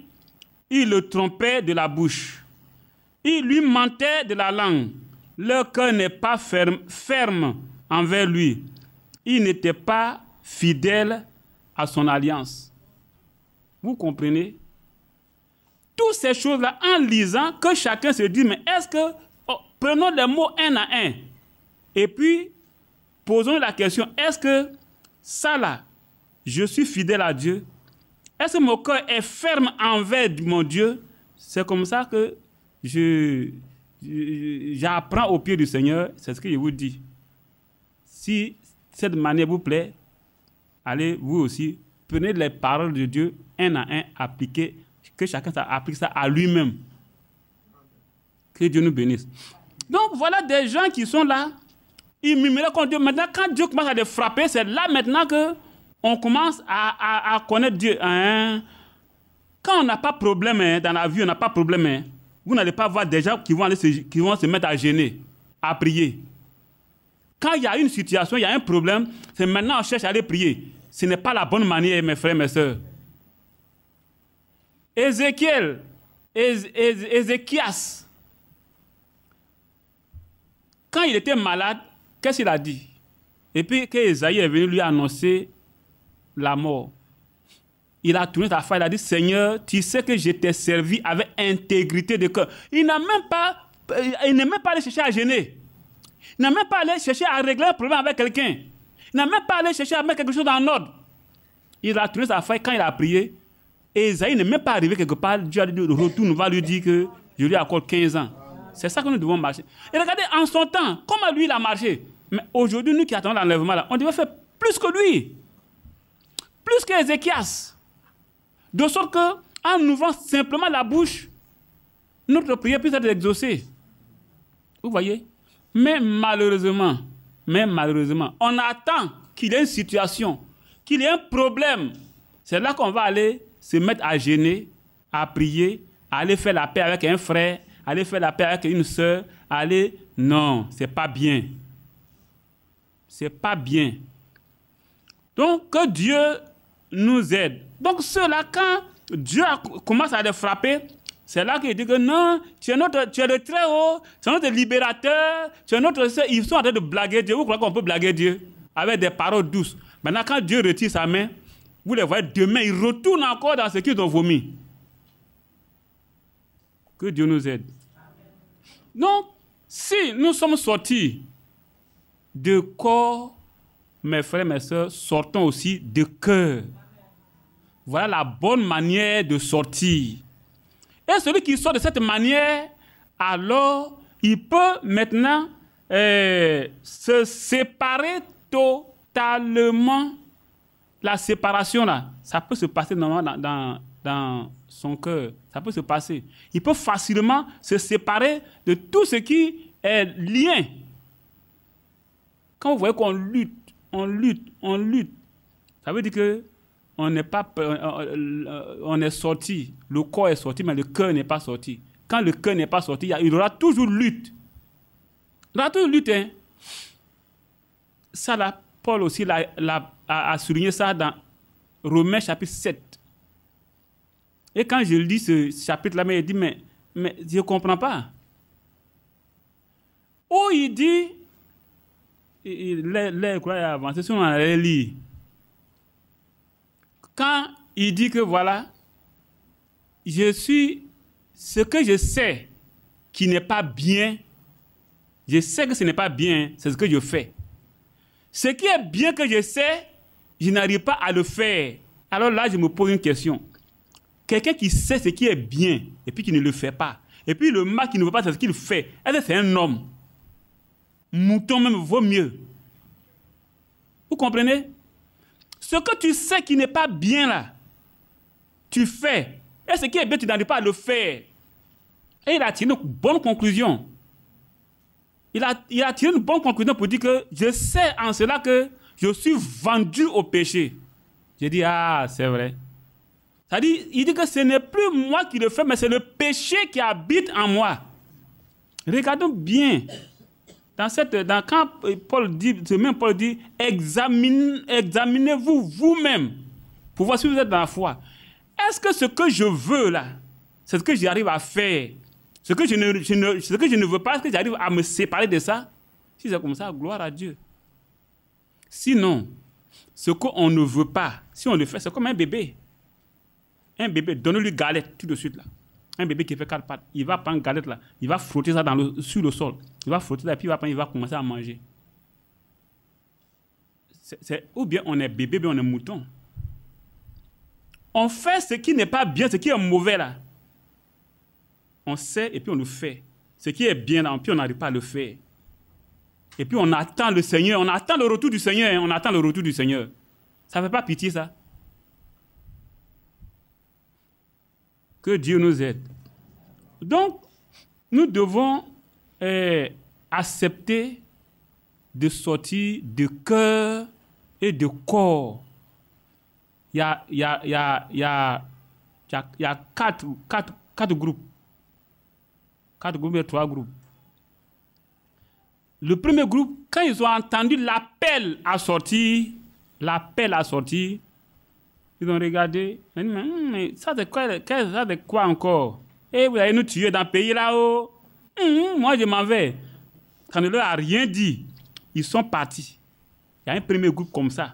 il le trompait de la bouche. Il lui mentait de la langue. Leur cœur n'est pas ferme envers lui. Il n'était pas fidèle à son alliance. Vous comprenez? Toutes ces choses-là, en lisant, que chacun se dit, mais est-ce que... prenons les mots un à un. Et puis, posons la question, est-ce que ça là, je suis fidèle à Dieu? Est-ce que mon cœur est ferme envers mon Dieu? C'est comme ça que j'apprends au pied du Seigneur, c'est ce que je vous dis. Si cette manière vous plaît, allez vous aussi, prenez les paroles de Dieu un à un, appliquez, que chacun applique ça à lui-même. Que Dieu nous bénisse. Donc voilà des gens qui sont là, ils murmurent contre Dieu. Maintenant, quand Dieu commence à les frapper, c'est là maintenant qu'on commence à connaître Dieu. Hein? Quand on n'a pas de problème dans la vie, on n'a pas de problème. Vous n'allez pas voir des gens qui vont se mettre à gêner, à prier. Quand il y a une situation, il y a un problème, c'est maintenant on cherche à aller prier. Ce n'est pas la bonne manière, mes frères, mes sœurs. Ézéchias, quand il était malade, qu'est-ce qu'il a dit? Et puis, quand Esaïe est venu lui annoncer la mort, il a tourné sa face, il a dit, Seigneur, tu sais que je t'ai servi avec intégrité de cœur. Il n'est même pas allé chercher à gêner. Il n'a même pas allé chercher à régler un problème avec quelqu'un. Il n'a même pas allé chercher à mettre quelque chose en ordre. Il a tourné sa face quand il a prié. Et Esaïe n'est même pas arrivé quelque part. Dieu a dit, retourne, va lui dire que je lui accorde 15 ans. C'est ça que nous devons marcher. Et regardez, en son temps, comment lui il a marché. Mais aujourd'hui, nous qui attendons l'enlèvement, là, on devait faire plus que lui. Plus qu'Ézéchias. De sorte qu'en ouvrant simplement la bouche, notre prière puisse être exaucée. Vous voyez? Mais malheureusement, on attend qu'il y ait une situation, qu'il y ait un problème. C'est là qu'on va aller se mettre à gêner, à prier, à aller faire la paix avec un frère, aller faire la paix avec une sœur, Non, c'est pas bien. C'est pas bien. Donc, que Dieu nous aide. Donc, ceux-là, quand Dieu commence à les frapper, c'est là qu'il dit que non, tu es le très haut, tu es notre libérateur, tu es notre... Ils sont en train de blaguer Dieu. Vous croyez qu'on peut blaguer Dieu avec des paroles douces? Maintenant, quand Dieu retire sa main, vous les voyez demain, ils retournent encore dans ce qu'ils ont vomi. Que Dieu nous aide. Donc, si nous sommes sortis de corps, mes frères, mes sœurs, sortons aussi de cœur. Voilà la bonne manière de sortir. Et celui qui sort de cette manière, alors, il peut maintenant se séparer totalement. La séparation, là, ça peut se passer normalement dans son cœur. Ça peut se passer. Il peut facilement se séparer de tout ce qui est lien. Quand vous voyez qu'on lutte, ça veut dire que on est sorti, le corps est sorti, mais le cœur n'est pas sorti. Quand le cœur n'est pas sorti, il y aura toujours lutte. Il y aura toujours lutte. Hein? Ça, là, Paul aussi a souligné ça dans Romains chapitre 7. Et quand je lis ce chapitre-là, il dit, mais je ne comprends pas. Où il dit, les croix avancé, si on allait lire. Quand il dit que voilà, je suis ce que je sais qui n'est pas bien, Je sais que ce n'est pas bien, c'est ce que je fais. Ce qui est bien que je sais, je n'arrive pas à le faire. Alors là, je me pose une question. Quelqu'un qui sait ce qui est bien et puis qui ne le fait pas, et puis le mal qui ne veut pas, c'est ce qu'il fait. Est-ce que c'est un homme? Mouton même vaut mieux. Vous comprenez? Ce que tu sais qui n'est pas bien là, tu fais. Et ce qui est bien, tu n'arrives pas à le faire. Et il a tiré une bonne conclusion. Il a tiré une bonne conclusion pour dire que je sais en cela que je suis vendu au péché. J'ai dit, ah, c'est vrai. C'est-à-dire, il dit que ce n'est plus moi qui le fais, mais c'est le péché qui habite en moi. Regardons bien. Quand Paul dit, examinez-vous vous-même pour voir si vous êtes dans la foi. Est-ce que ce que je veux là, c'est ce que j'arrive à faire? Ce que je ne veux pas, est-ce que j'arrive à me séparer de ça? Si c'est comme ça, gloire à Dieu. Sinon, ce qu'on ne veut pas, si on le fait, c'est comme un bébé. Un bébé, donne-lui galette tout de suite là. Un bébé qui fait 4 pattes, il va prendre galette là, il va frotter ça sur le sol. Il va frotter ça et puis il va commencer à manger. Ou bien on est bébé, bien on est mouton. On fait ce qui n'est pas bien, ce qui est mauvais là. On sait et puis on le fait. Ce qui est bien là, puis on n'arrive pas à le faire. Et puis on attend le Seigneur, on attend le retour du Seigneur, hein, on attend le retour du Seigneur. Ça ne fait pas pitié ça? Que Dieu nous aide. Donc, nous devons accepter de sortir de cœur et de corps. Il y a 4 groupes. 4 groupes et 3 groupes. Le premier groupe, quand ils ont entendu l'appel à sortir, ils ont regardé, ils ont dit, mais ça c'est quoi encore? Et vous allez nous tuer dans le pays là-haut. Moi je m'en vais. Quand on ne leur a rien dit, ils sont partis. Il y a un premier groupe comme ça.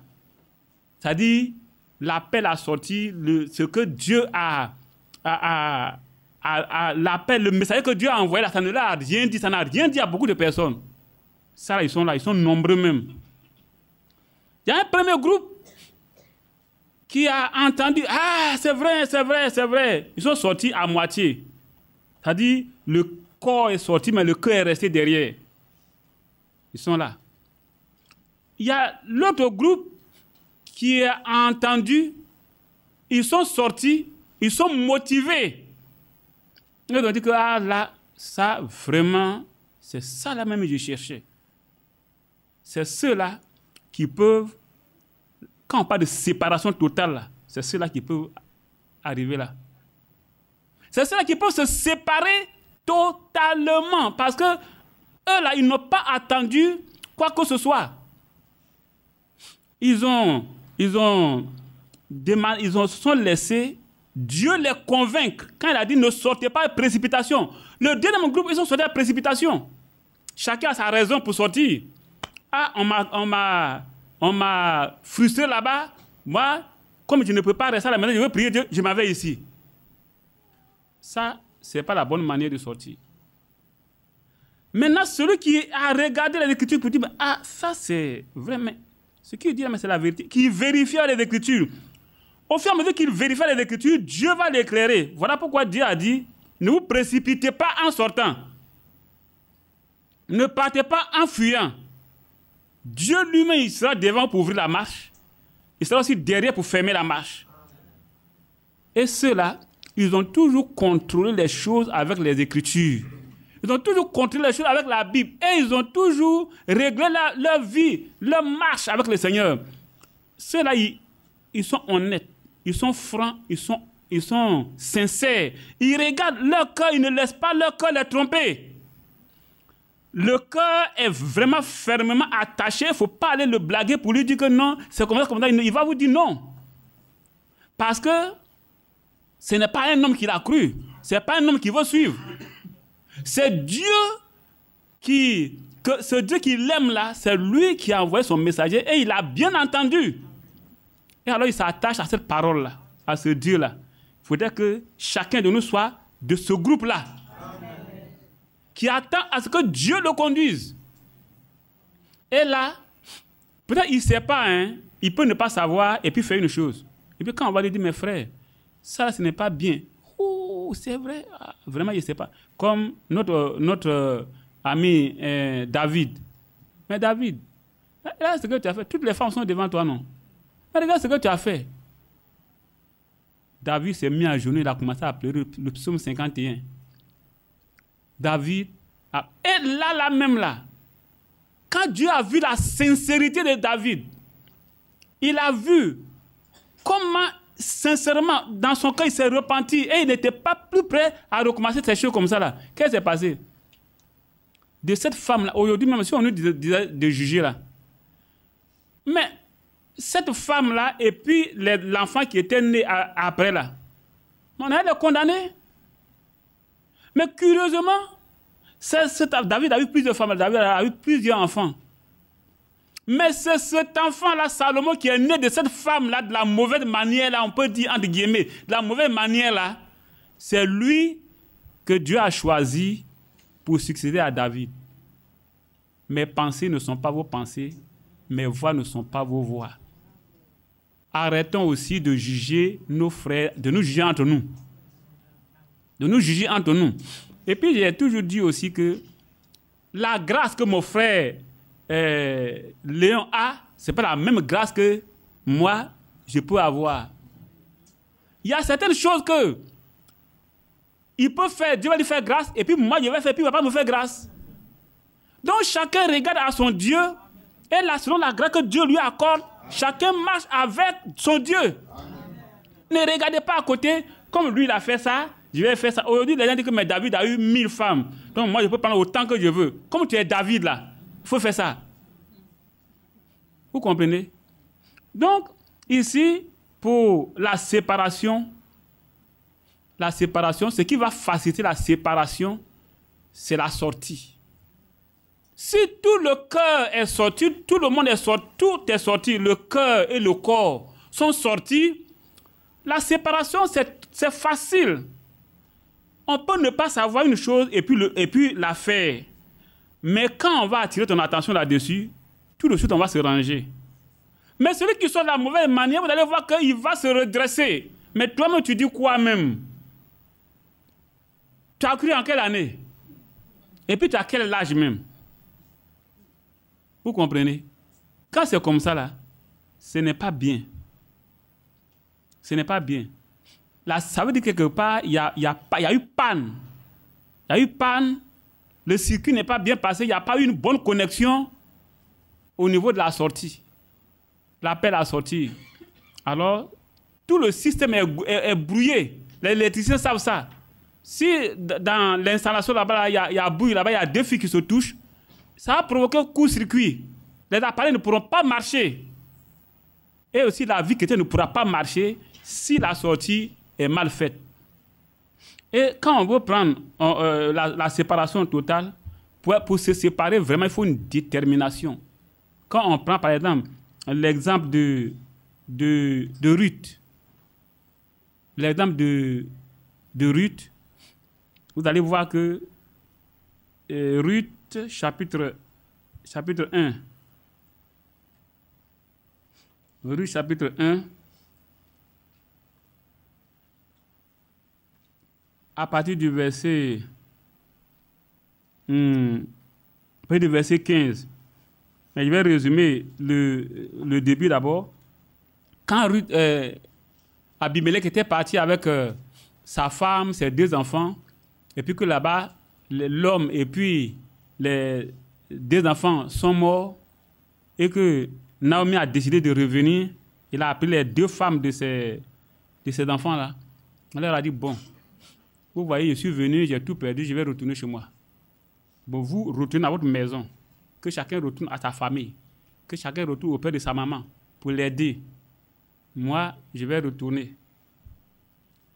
C'est-à-dire, l'appel à sortir, ce que Dieu l'appel, le message que Dieu a envoyé là, ça ne leur a rien dit, ça n'a rien dit à beaucoup de personnes. Ça là, ils sont nombreux même. Il y a un premier groupe qui a entendu, ah, c'est vrai. Ils sont sortis à moitié. C'est-à-dire, le corps est sorti, mais le cœur est resté derrière. Ils sont là. Il y a l'autre groupe qui a entendu, ils sont sortis, ils sont motivés. Ils ont dit que, ah là, ça, vraiment, c'est ça là même que je cherchais. C'est ceux-là qui peuvent, quand on parle de séparation totale, là, c'est ceux-là qui peuvent arriver là. C'est ceux-là qui peuvent se séparer totalement. Parce que eux, là, ils n'ont pas attendu quoi que ce soit. Ils se sont laissés Dieu les convaincre. Quand il a dit ne sortez pas de précipitation. Le deuxième groupe, ils sont sortis à précipitation. Chacun a sa raison pour sortir. Ah, on m'a frustré là-bas. Moi, comme je ne peux pas rester à la maison, je veux prier Dieu, je m'en vais ici. Ça, ce n'est pas la bonne manière de sortir. Maintenant, celui qui a regardé les Écritures pour dire, ah, ça c'est vrai, mais ce qu'il dit là, c'est la vérité. Qui vérifie les Écritures. Au fur et à mesure qu'il vérifie les Écritures, Dieu va l'éclairer. Voilà pourquoi Dieu a dit, ne vous précipitez pas en sortant. Ne partez pas en fuyant. Dieu lui-même, il sera devant pour ouvrir la marche. Il sera aussi derrière pour fermer la marche. Et ceux-là, ils ont toujours contrôlé les choses avec les Écritures. Ils ont toujours contrôlé les choses avec la Bible. Et ils ont toujours réglé leur vie, leur marche avec le Seigneur. Ceux-là, ils sont honnêtes, ils sont francs, ils sont sincères. Ils regardent leur cœur, ils ne laissent pas leur cœur les tromper. Le cœur est vraiment fermement attaché. Il ne faut pas aller le blaguer pour lui dire que non, c'est comme ça. Il va vous dire non. Parce que ce n'est pas un homme qui l'a cru. Ce n'est pas un homme qui veut suivre. C'est Dieu ce Dieu qui l'aime là, c'est lui qui a envoyé son messager et il a bien entendu. Et alors il s'attache à cette parole-là, à ce Dieu-là. Il faudrait que chacun de nous soit de ce groupe-là. qui attend à ce que Dieu le conduise. Et là, peut-être il ne sait pas, hein, il peut ne pas savoir et puis faire une chose. Et puis quand on va lui dire, mes frères, ça, ce n'est pas bien. Oh, c'est vrai. Ah, vraiment, il ne sait pas. Comme notre ami David. Mais David, regarde ce que tu as fait. Toutes les femmes sont devant toi, non? Mais regarde ce que tu as fait. David s'est mis à genoux, il a commencé à pleurer le psaume 51. David, et là même là, quand Dieu a vu la sincérité de David, il a vu comment, sincèrement, dans son cœur, il s'est repenti et il n'était pas plus prêt à recommencer ces choses comme ça là. Qu'est-ce qui s'est passé? De cette femme-là, aujourd'hui même, si on nous disait de juger là, mais cette femme-là et puis l'enfant qui était né après là, on allait le condamner. Mais curieusement, David a eu plusieurs femmes, David a eu plusieurs enfants. Mais c'est cet enfant-là, Salomon, qui est né de cette femme-là, de la mauvaise manière-là, on peut dire entre guillemets, de la mauvaise manière-là, c'est lui que Dieu a choisi pour succéder à David. Mes pensées ne sont pas vos pensées, mes voix ne sont pas vos voix. Arrêtons aussi de juger nos frères, de nous juger entre nous. De nous juger entre nous. Et puis j'ai toujours dit aussi que la grâce que mon frère Léon a, ce n'est pas la même grâce que moi, je peux avoir. Il y a certaines choses que il peut faire, Dieu va lui faire grâce, et puis moi je vais faire, puis il ne va pas me faire grâce. Donc chacun regarde à son Dieu, et là, selon la grâce que Dieu lui accorde, chacun marche avec son Dieu. Amen. Ne regardez pas à côté, comme lui il a fait ça, je vais faire ça. Aujourd'hui, les gens disent que mais David a eu 1000 femmes. Donc moi, je peux prendre autant que je veux. Comme tu es David là, il faut faire ça. Vous comprenez? Donc, ici, pour la séparation, ce qui va faciliter la séparation, c'est la sortie. Si tout le cœur est sorti, tout le monde est sorti, tout est sorti, le cœur et le corps sont sortis, la séparation, c'est facile. On peut ne pas savoir une chose et puis la faire. Mais quand on va attirer ton attention là-dessus, tout de suite, on va se ranger. Mais celui qui sort de la mauvaise manière, vous allez voir qu'il va se redresser. Mais toi-même, tu dis quoi même? Tu as cru en quelle année? Et puis tu as quel âge même? Vous comprenez? Quand c'est comme ça, là, ce n'est pas bien. Ce n'est pas bien. Là, ça veut dire quelque part, il y a eu panne. Il y a eu panne. Le circuit n'est pas bien passé. Il n'y a pas eu une bonne connexion au niveau de la sortie. L'appel à sortir. Alors, tout le système est brouillé. Les électriciens savent ça. Si dans l'installation là-bas, il y a brouille, là-bas, il y a deux fils qui se touchent, ça va provoquer un court-circuit. Les appareils ne pourront pas marcher. Et aussi, la vie chrétienne ne pourra pas marcher si la sortie est mal faite. Et quand on veut prendre la séparation totale, pour se séparer, vraiment, il faut une détermination. Quand on prend, par exemple, l'exemple de Ruth, l'exemple de Ruth, vous allez voir que Ruth, chapitre 1, Ruth, chapitre 1, à partir du verset 15. Mais je vais résumer le début d'abord. Quand Ruth, Abimelech était parti avec sa femme, ses deux enfants, et puis que là-bas, l'homme et puis les deux enfants sont morts, et que Naomi a décidé de revenir, il a appelé les deux femmes de ces enfants-là. Elle leur a dit, bon, vous voyez, je suis venu, j'ai tout perdu, je vais retourner chez moi. Bon, vous retournez à votre maison. Que chacun retourne à sa famille. Que chacun retourne auprès de sa maman pour l'aider. Moi, je vais retourner.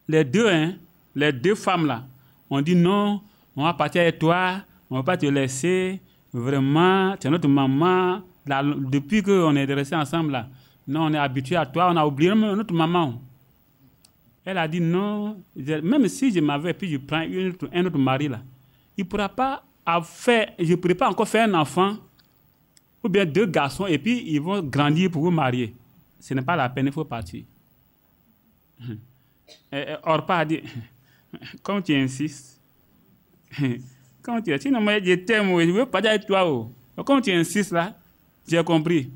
Les deux femmes-là, ont dit non, on va partir avec toi, on ne va pas te laisser. Vraiment, tu es notre maman. Là, depuis qu'on est restés ensemble, là, non, on est habitué à toi, on a oublié notre maman. Elle a dit non, même si je m'avais, puis je prends un autre mari là, il ne pourra pas faire, je ne pourrai pas encore faire un enfant, ou bien 2 garçons, et puis ils vont grandir pour vous marier. Ce n'est pas la peine, il faut partir. Orpa a dit, comme tu insistes, comme tu dis, non, mais je t'aime, je ne veux pas dire avec toi. Oh. Comme tu insistes là, j'ai compris.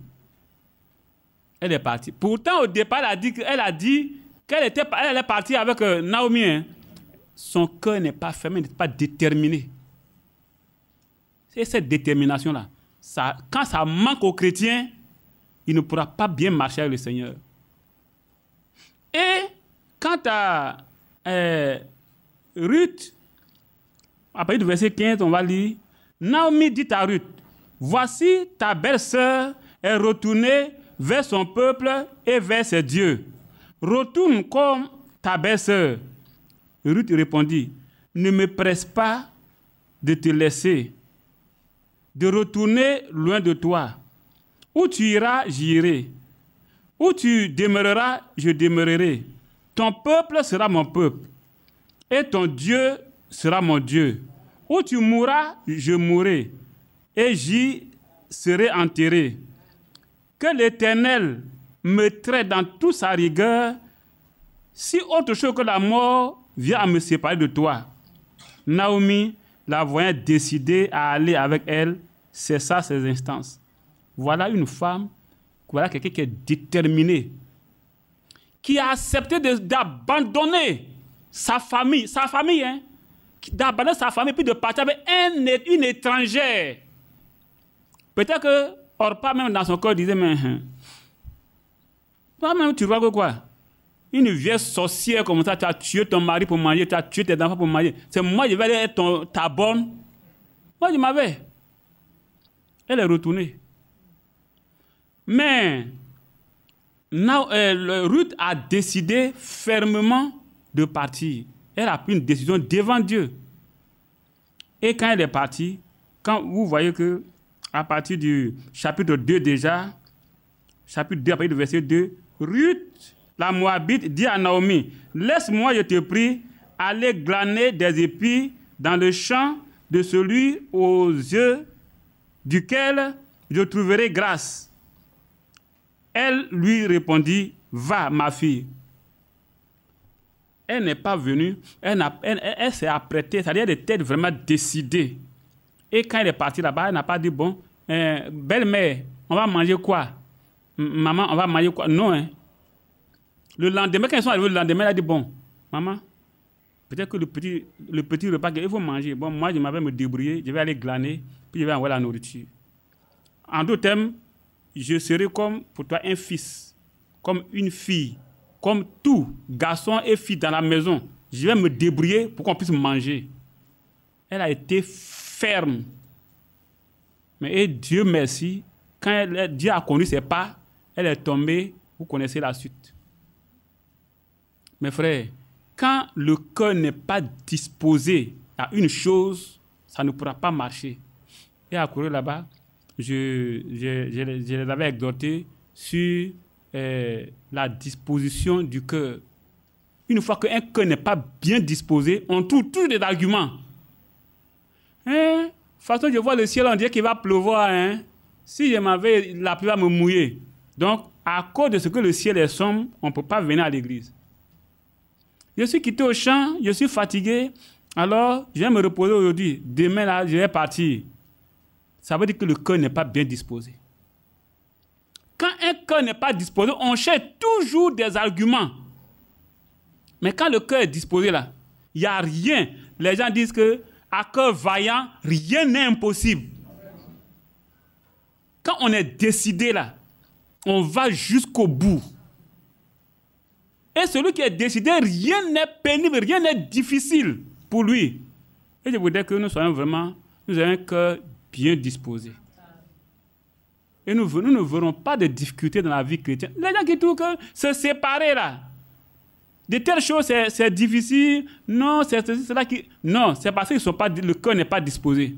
Elle est partie. Pourtant, au départ, elle a dit qu'elle est partie avec Naomi. Hein. Son cœur n'est pas fermé, n'est pas déterminé. C'est cette détermination-là. Quand ça manque aux chrétiens, il ne pourra pas bien marcher avec le Seigneur. Et quant à Ruth, à partir du verset 15, on va lire, Naomi dit à Ruth, voici ta belle-sœur est retournée vers son peuple et vers ses dieux. Retourne comme ta belle-sœur. Ruth répondit, ne me presse pas de te laisser, de retourner loin de toi. Où tu iras, j'irai. Où tu demeureras, je demeurerai. Ton peuple sera mon peuple, et ton Dieu sera mon Dieu. Où tu mourras, je mourrai, et j'y serai enterré. Que l'Éternel me traite dans toute sa rigueur, si autre chose que la mort vient à me séparer de toi. Naomi, la voyant décidée à aller avec elle, cessa ses instances. Voilà une femme, voilà quelqu'un qui est déterminé, qui a accepté d'abandonner sa famille, hein, d'abandonner sa famille puis de partir avec une étrangère. Peut-être que Orpa même dans son corps disait, mais toi-même tu vois que quoi? Une vieille sorcière comme ça, tu as tué ton mari pour manger, tu as tué tes enfants pour manger. C'est moi qui vais aller être ta bonne. Moi je m'avais. Elle est retournée. Mais Ruth a décidé fermement de partir. Elle a pris une décision devant Dieu. Et quand elle est partie, quand vous voyez que à partir du chapitre 2 déjà, chapitre 2, à partir du verset 2, Ruth, la Moabite, dit à Naomi, laisse-moi, je te prie, aller glaner des épis dans le champ de celui aux yeux duquel je trouverai grâce. Elle lui répondit, va, ma fille. Elle n'est pas venue, elle s'est apprêtée, c'est-à-dire elle était vraiment décidée. Et quand elle est partie là-bas, elle n'a pas dit, bon, belle-mère, on va manger quoi? Maman, on va manger quoi? Non, hein. Le lendemain, quand ils sont arrivés le lendemain, elle a dit, bon, maman, peut-être que le petit repas qu'il faut manger, bon, moi, je m'avais me débrouiller, je vais aller glaner, puis je vais envoyer la nourriture. En d'autres termes, je serai comme pour toi un fils, comme une fille, comme tout garçon et fille dans la maison. Je vais me débrouiller pour qu'on puisse manger. Elle a été ferme. Mais Dieu merci, quand Dieu a conduit ses pas, elle est tombée, vous connaissez la suite. Mes frères, quand le cœur n'est pas disposé à une chose, ça ne pourra pas marcher. Et à courir là-bas, je les avais exhortés sur la disposition du cœur. Une fois qu'un cœur n'est pas bien disposé, on trouve toujours des arguments. De toute façon, je vois le ciel, on dirait qu'il va pleuvoir. Hein? Si je m'avais, la pluie va me mouiller. Donc, à cause de ce que le ciel est sombre, on ne peut pas venir à l'église. Je suis quitté au champ, je suis fatigué, alors je vais me reposer aujourd'hui. Demain, là, je vais partir. Ça veut dire que le cœur n'est pas bien disposé. Quand un cœur n'est pas disposé, on cherche toujours des arguments. Mais quand le cœur est disposé, là, il n'y a rien. Les gens disent que à cœur vaillant, rien n'est impossible. Quand on est décidé, là, on va jusqu'au bout. Et celui qui est décidé, rien n'est pénible, rien n'est difficile pour lui. Et je voudrais que nous soyons vraiment, nous ayons un cœur bien disposé. Et nous ne verrons pas de difficultés dans la vie chrétienne. Les gens qui trouvent que se séparer là, de telles choses, c'est difficile. Non, c'est cela qui... Non, c'est parce que le cœur n'est pas disposé.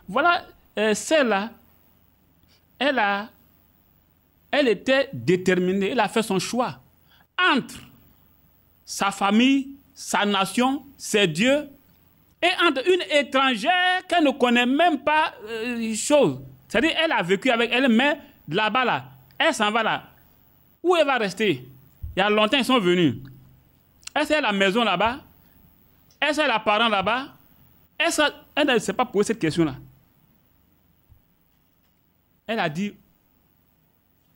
Voilà, celle-là, elle était déterminée, elle a fait son choix entre sa famille, sa nation, ses dieux, et entre une étrangère qu'elle ne connaît même pas chose. C'est-à-dire, elle a vécu avec elle, mais là-bas, là, elle s'en va là. Où elle va rester? Il y a longtemps, ils sont venus. Est-ce qu'elle a la maison là-bas? Est-ce qu'elle a les parents là-bas? Elle ne s'est pas posé cette question-là. Elle a dit,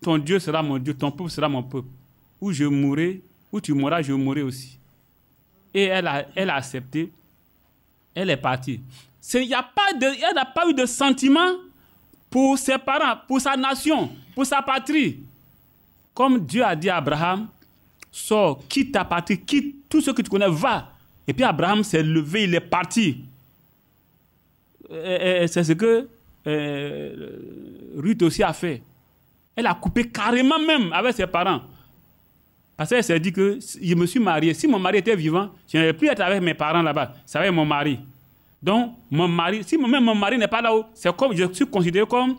ton Dieu sera mon Dieu, ton peuple sera mon peuple. Où je mourrai, où tu mourras, je mourrai aussi. Et elle a accepté. Elle est partie. Elle n'a pas eu de sentiment pour ses parents, pour sa nation, pour sa patrie. Comme Dieu a dit à Abraham, sors, quitte ta patrie, quitte tout ce que tu connais, va. Et puis Abraham s'est levé, il est parti. C'est ce que Ruth aussi a fait. Elle a coupé carrément même avec ses parents. Parce qu'elle s'est dit que je me suis marié. Si mon mari était vivant, je n'allais plus être avec mes parents là-bas. C'est avec mon mari. Donc, mon mari, si même mon mari n'est pas là-haut, c'est comme je suis considéré comme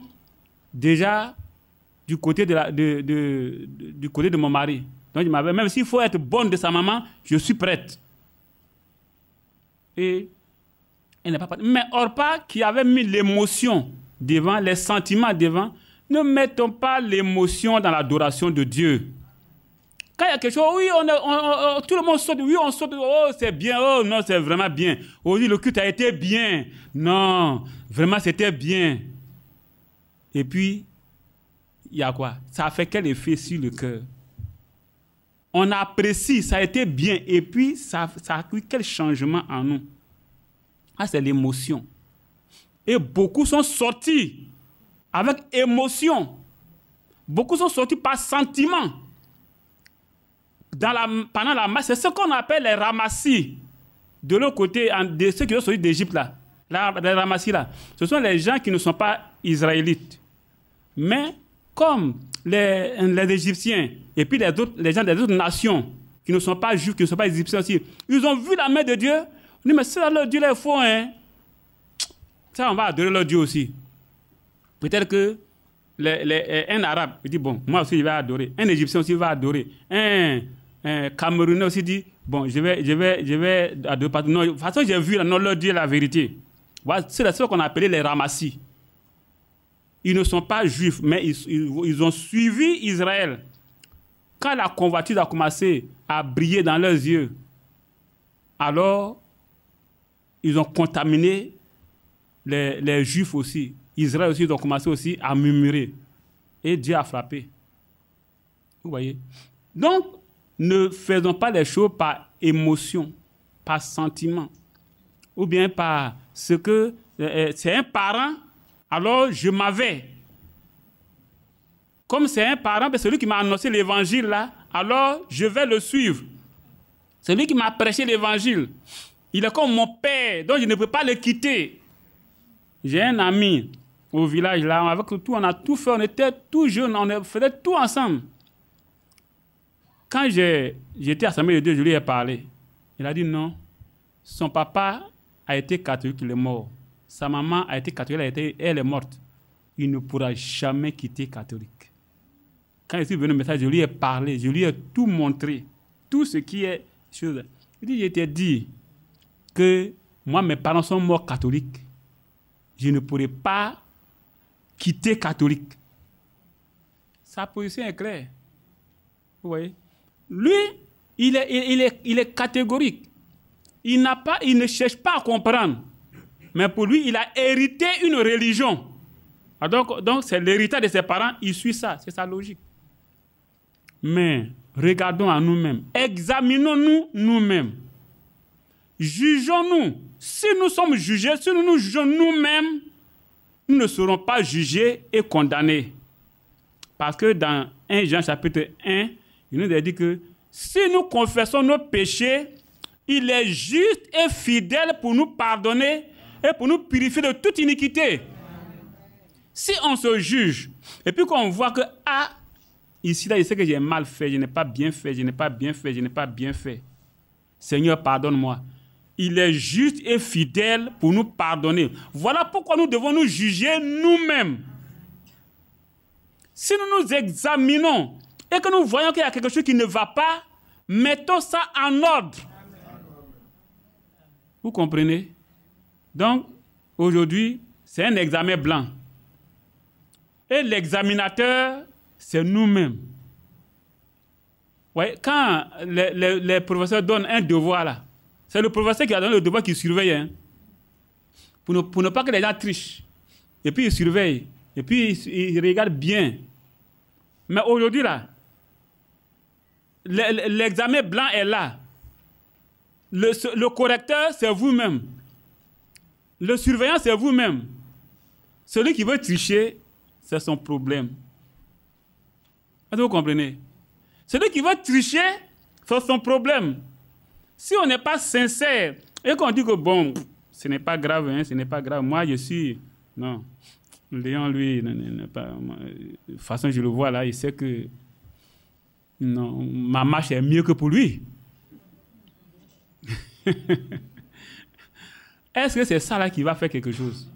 déjà du côté du côté de mon mari. Donc, même s'il faut être bonne de sa maman, je suis prête. Et elle n'est pas partie. Mais Orpa, qui avait mis l'émotion devant, les sentiments devant, ne mettons pas l'émotion dans l'adoration de Dieu. Quand il y a quelque chose, oui, tout le monde saute, oui, on saute, oh, c'est bien, oh, non, c'est vraiment bien. Oh, oui, le culte a été bien. Non, vraiment, c'était bien. Et puis, il y a quoi? Ça a fait quel effet sur le cœur? On apprécie, ça a été bien, et puis, ça a eu quel changement en nous? Ah, c'est l'émotion. Et beaucoup sont sortis avec émotion. Beaucoup sont sortis par sentiment. Pendant la masse, c'est ce qu'on appelle les ramassis. De l'autre côté, de ceux qui sont sortis d'Égypte, les ramassis là, ce sont les gens qui ne sont pas israélites. Mais comme les Égyptiens et puis les gens des autres nations qui ne sont pas juifs, qui ne sont pas égyptiens aussi, ils ont vu la main de Dieu. On dit, mais ça, leur Dieu, là, il faut, hein. Ça, on va adorer leur Dieu aussi. Peut-être que un arabe, il dit, bon, moi aussi, je vais adorer. Un égyptien aussi va adorer. Un Camerounais aussi dit, bon, je vais adorer. Non, de toute façon, j'ai vu, non, leur Dieu, la vérité. Voilà, c'est ce qu'on appelait les ramassis. Ils ne sont pas juifs, mais ils ont suivi Israël. Quand la convoitise a commencé à briller dans leurs yeux, alors, ils ont contaminé les Juifs aussi. Israël aussi, ils ont commencé aussi à murmurer. Et Dieu a frappé. Vous voyez? Donc, ne faisons pas les choses par émotion, par sentiment. Ou bien par ce que c'est un parent, alors je m'avais. Comme c'est un parent, c'est celui qui m'a annoncé l'évangile là, alors je vais le suivre. C'est lui qui m'a prêché l'évangile. Il est comme mon père, donc je ne peux pas le quitter. J'ai un ami au village là, avec tout, on a tout fait, on était tout jeunes, on faisait tout ensemble. Quand j'étais à Assemblée de Dieu, je lui ai parlé. Il a dit non, son papa a été catholique, il est mort. Sa maman a été catholique, elle est morte. Il ne pourra jamais quitter catholique. Quand je suis venu au message, je lui ai parlé, je lui ai tout montré, tout ce qui est chose. Il dit, je t'ai dit que moi, mes parents sont morts catholiques. Je ne pourrais pas quitter catholique. Sa position est claire. Vous voyez? Lui, il est catégorique. Il ne cherche pas à comprendre. Mais pour lui, il a hérité une religion. Donc c'est l'héritage de ses parents, il suit ça. C'est sa logique. Mais regardons à nous-mêmes. Examinons-nous nous-mêmes. Jugeons-nous. Si nous sommes jugés, si nous nous jugeons nous-mêmes, nous ne serons pas jugés et condamnés. Parce que dans 1 Jean chapitre 1, il nous a dit que si nous confessons nos péchés, il est juste et fidèle pour nous pardonner et pour nous purifier de toute iniquité. Si on se juge, et puis qu'on voit que, ici, là, je sais que j'ai mal fait, je n'ai pas bien fait, je n'ai pas bien fait, je n'ai pas bien fait. Seigneur, pardonne-moi. Il est juste et fidèle pour nous pardonner. Voilà pourquoi nous devons nous juger nous-mêmes. Si nous nous examinons et que nous voyons qu'il y a quelque chose qui ne va pas, mettons ça en ordre. Vous comprenez? Donc, aujourd'hui, c'est un examen blanc. Et l'examinateur, c'est nous-mêmes. Ouais, quand les professeurs donnent un devoir, là, c'est le professeur qui a donné le devoir qui surveille. Hein, pour ne pas que les gens trichent. Et puis, il surveille. Et puis, il regarde bien. Mais aujourd'hui, là, l'examen blanc est là. Le correcteur, c'est vous-même. Le surveillant, c'est vous-même. Celui qui veut tricher, c'est son problème. Est-ce que vous comprenez? Celui qui veut tricher, c'est son problème. Si on n'est pas sincère et qu'on dit que bon, ce n'est pas grave, hein, ce n'est pas grave. Moi, je suis... Non. Léon, lui, n'est pas... De toute façon, je le vois là, il sait que... Non, ma marche est mieux que pour lui. Est-ce que c'est ça là qui va faire quelque chose?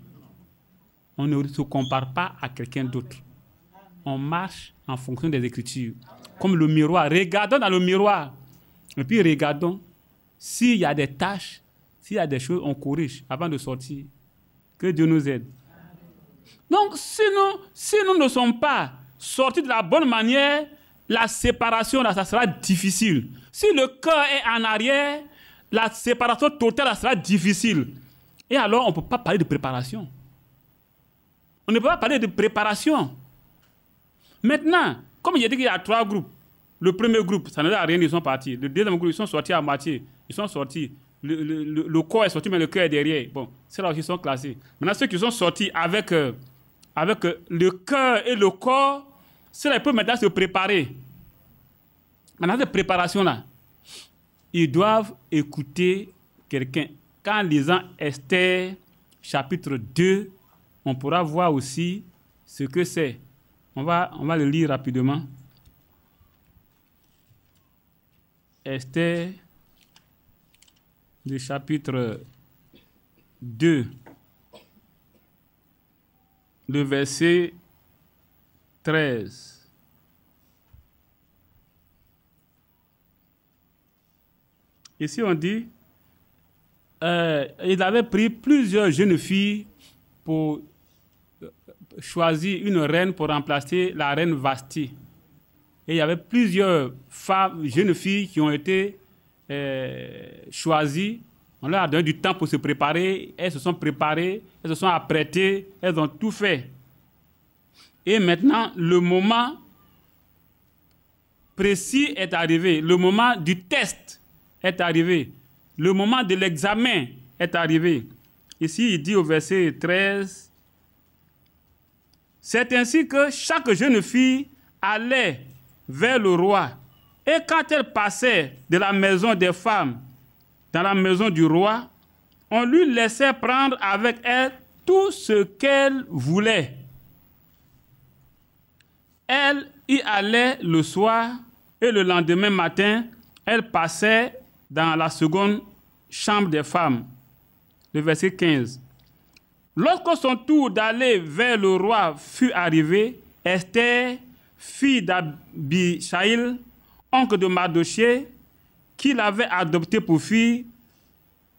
On ne se compare pas à quelqu'un d'autre. On marche en fonction des Écritures. Comme le miroir. Regardons dans le miroir. Et puis regardons. S'il y a des tâches, s'il y a des choses, on corrige avant de sortir. Que Dieu nous aide. Donc, si nous ne sommes pas sortis de la bonne manière, la séparation, là, ça sera difficile. Si le cœur est en arrière, la séparation totale, là, sera difficile. Et alors, on ne peut pas parler de préparation. On ne peut pas parler de préparation. Maintenant, comme j'ai dit qu'il y a 3 groupes, le premier groupe, ça ne sert à rien, ils sont partis. Le deuxième groupe, ils sont sortis à moitié. Ils sont sortis. Le corps est sorti, mais le cœur est derrière. Bon, c'est là où ils sont classés. Maintenant, ceux qui sont sortis avec le cœur et le corps, ceux-là, ils peuvent maintenant se préparer. Maintenant, cette préparation-là, ils doivent écouter quelqu'un. Quand lisant Esther, chapitre 2, on pourra voir aussi ce que c'est. On va le lire rapidement. Esther, du chapitre 2, le verset 13. Ici, on dit, il avait pris plusieurs jeunes filles pour choisir une reine pour remplacer la reine Vasti. Et il y avait plusieurs femmes, jeunes filles qui ont été choisies. On leur a donné du temps pour se préparer. Elles se sont préparées, elles se sont apprêtées, elles ont tout fait. Et maintenant, le moment précis est arrivé. Le moment du test est arrivé. Le moment de l'examen est arrivé. Ici, il dit au verset 13, « C'est ainsi que chaque jeune fille allait vers le roi. Et quand elle passait de la maison des femmes dans la maison du roi, on lui laissait prendre avec elle tout ce qu'elle voulait. Elle y allait le soir et le lendemain matin, elle passait dans la seconde chambre des femmes. » Le verset 15. « Lorsque son tour d'aller vers le roi fut arrivé, Esther, fille d'Abichaïl, oncle de Mardochée, qui l'avait adopté pour fille,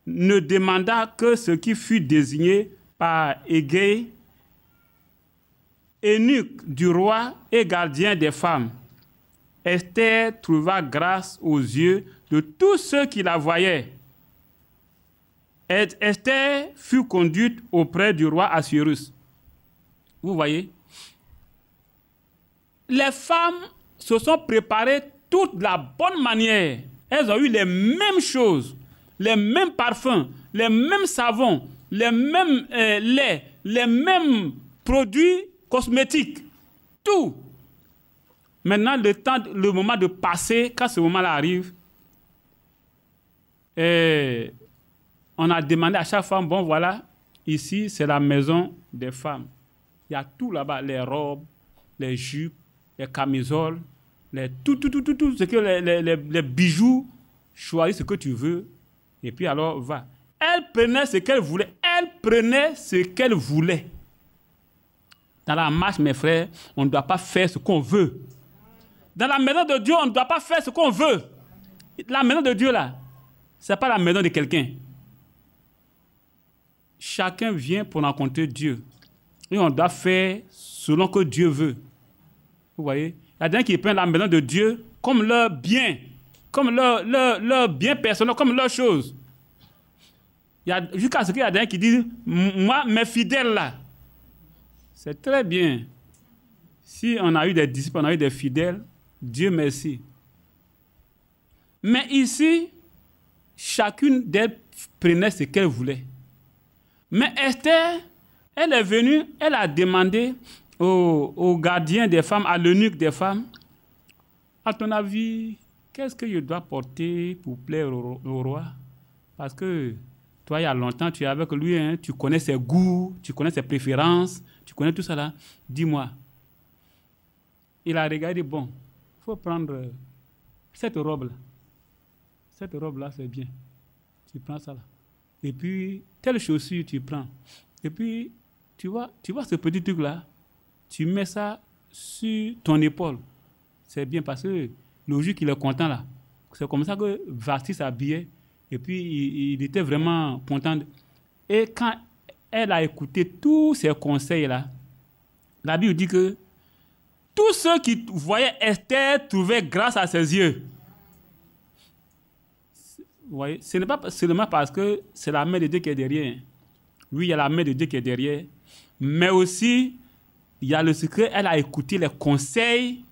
ne demanda que ce qui fut désigné par Égée, eunuque du roi et gardien des femmes. Esther trouva grâce aux yeux de tous ceux qui la voyaient. Esther fut conduite auprès du roi Assuérus. » Vous voyez? Les femmes se sont préparées toute de la bonne manière. Elles ont eu les mêmes choses, les mêmes parfums, les mêmes savons, les mêmes laits, les mêmes produits cosmétiques. Tout. Maintenant, le moment de passer, quand ce moment-là arrive, on a demandé à chaque femme, bon voilà, ici c'est la maison des femmes. Il y a tout là-bas, les robes, les jupes, les camisoles, tout, ce que les bijoux, choisis ce que tu veux, et puis alors va. Elle prenait ce qu'elle voulait. Elle prenait ce qu'elle voulait. Dans la marche, mes frères, on ne doit pas faire ce qu'on veut. Dans la maison de Dieu, on ne doit pas faire ce qu'on veut. La maison de Dieu, là, ce n'est pas la maison de quelqu'un. chacun vient pour rencontrer Dieu. Et on doit faire selon que Dieu veut. Vous voyez? Il y a des gens qui prennent la maison de Dieu comme leur bien, comme leur bien personnel, comme leur chose. Jusqu'à ce qu'il y a des gens qui disent, moi, mes fidèles là, c'est très bien. Si on a eu des disciples, on a eu des fidèles, Dieu merci. Mais ici, chacune d'elles prenait ce qu'elle voulait. Mais Esther, elle est venue, elle a demandé au gardien des femmes, à l'eunuque des femmes, à ton avis, qu'est-ce que je dois porter pour plaire au roi? Parce que toi, il y a longtemps, tu es avec lui, hein, tu connais ses goûts, tu connais ses préférences, tu connais tout ça là. Dis-moi. Il a regardé, bon, il faut prendre cette robe-là. Cette robe-là, c'est bien. Tu prends ça là. Et puis, telle chaussure, tu prends. Et puis, tu vois ce petit truc-là, tu mets ça sur ton épaule. C'est bien parce que le jour qu'il est content là, c'est comme ça que Vasti s'habillait. Et puis, il était vraiment content. Et quand elle a écouté tous ces conseils-là, la Bible dit que tous ceux qui voyaient Esther trouvaient grâce à ses yeux. Vous voyez, ce n'est pas seulement parce que c'est la main de Dieu qui est derrière. Oui, il y a la main de Dieu qui est derrière. Mais aussi, il y a le secret, elle a écouté les conseils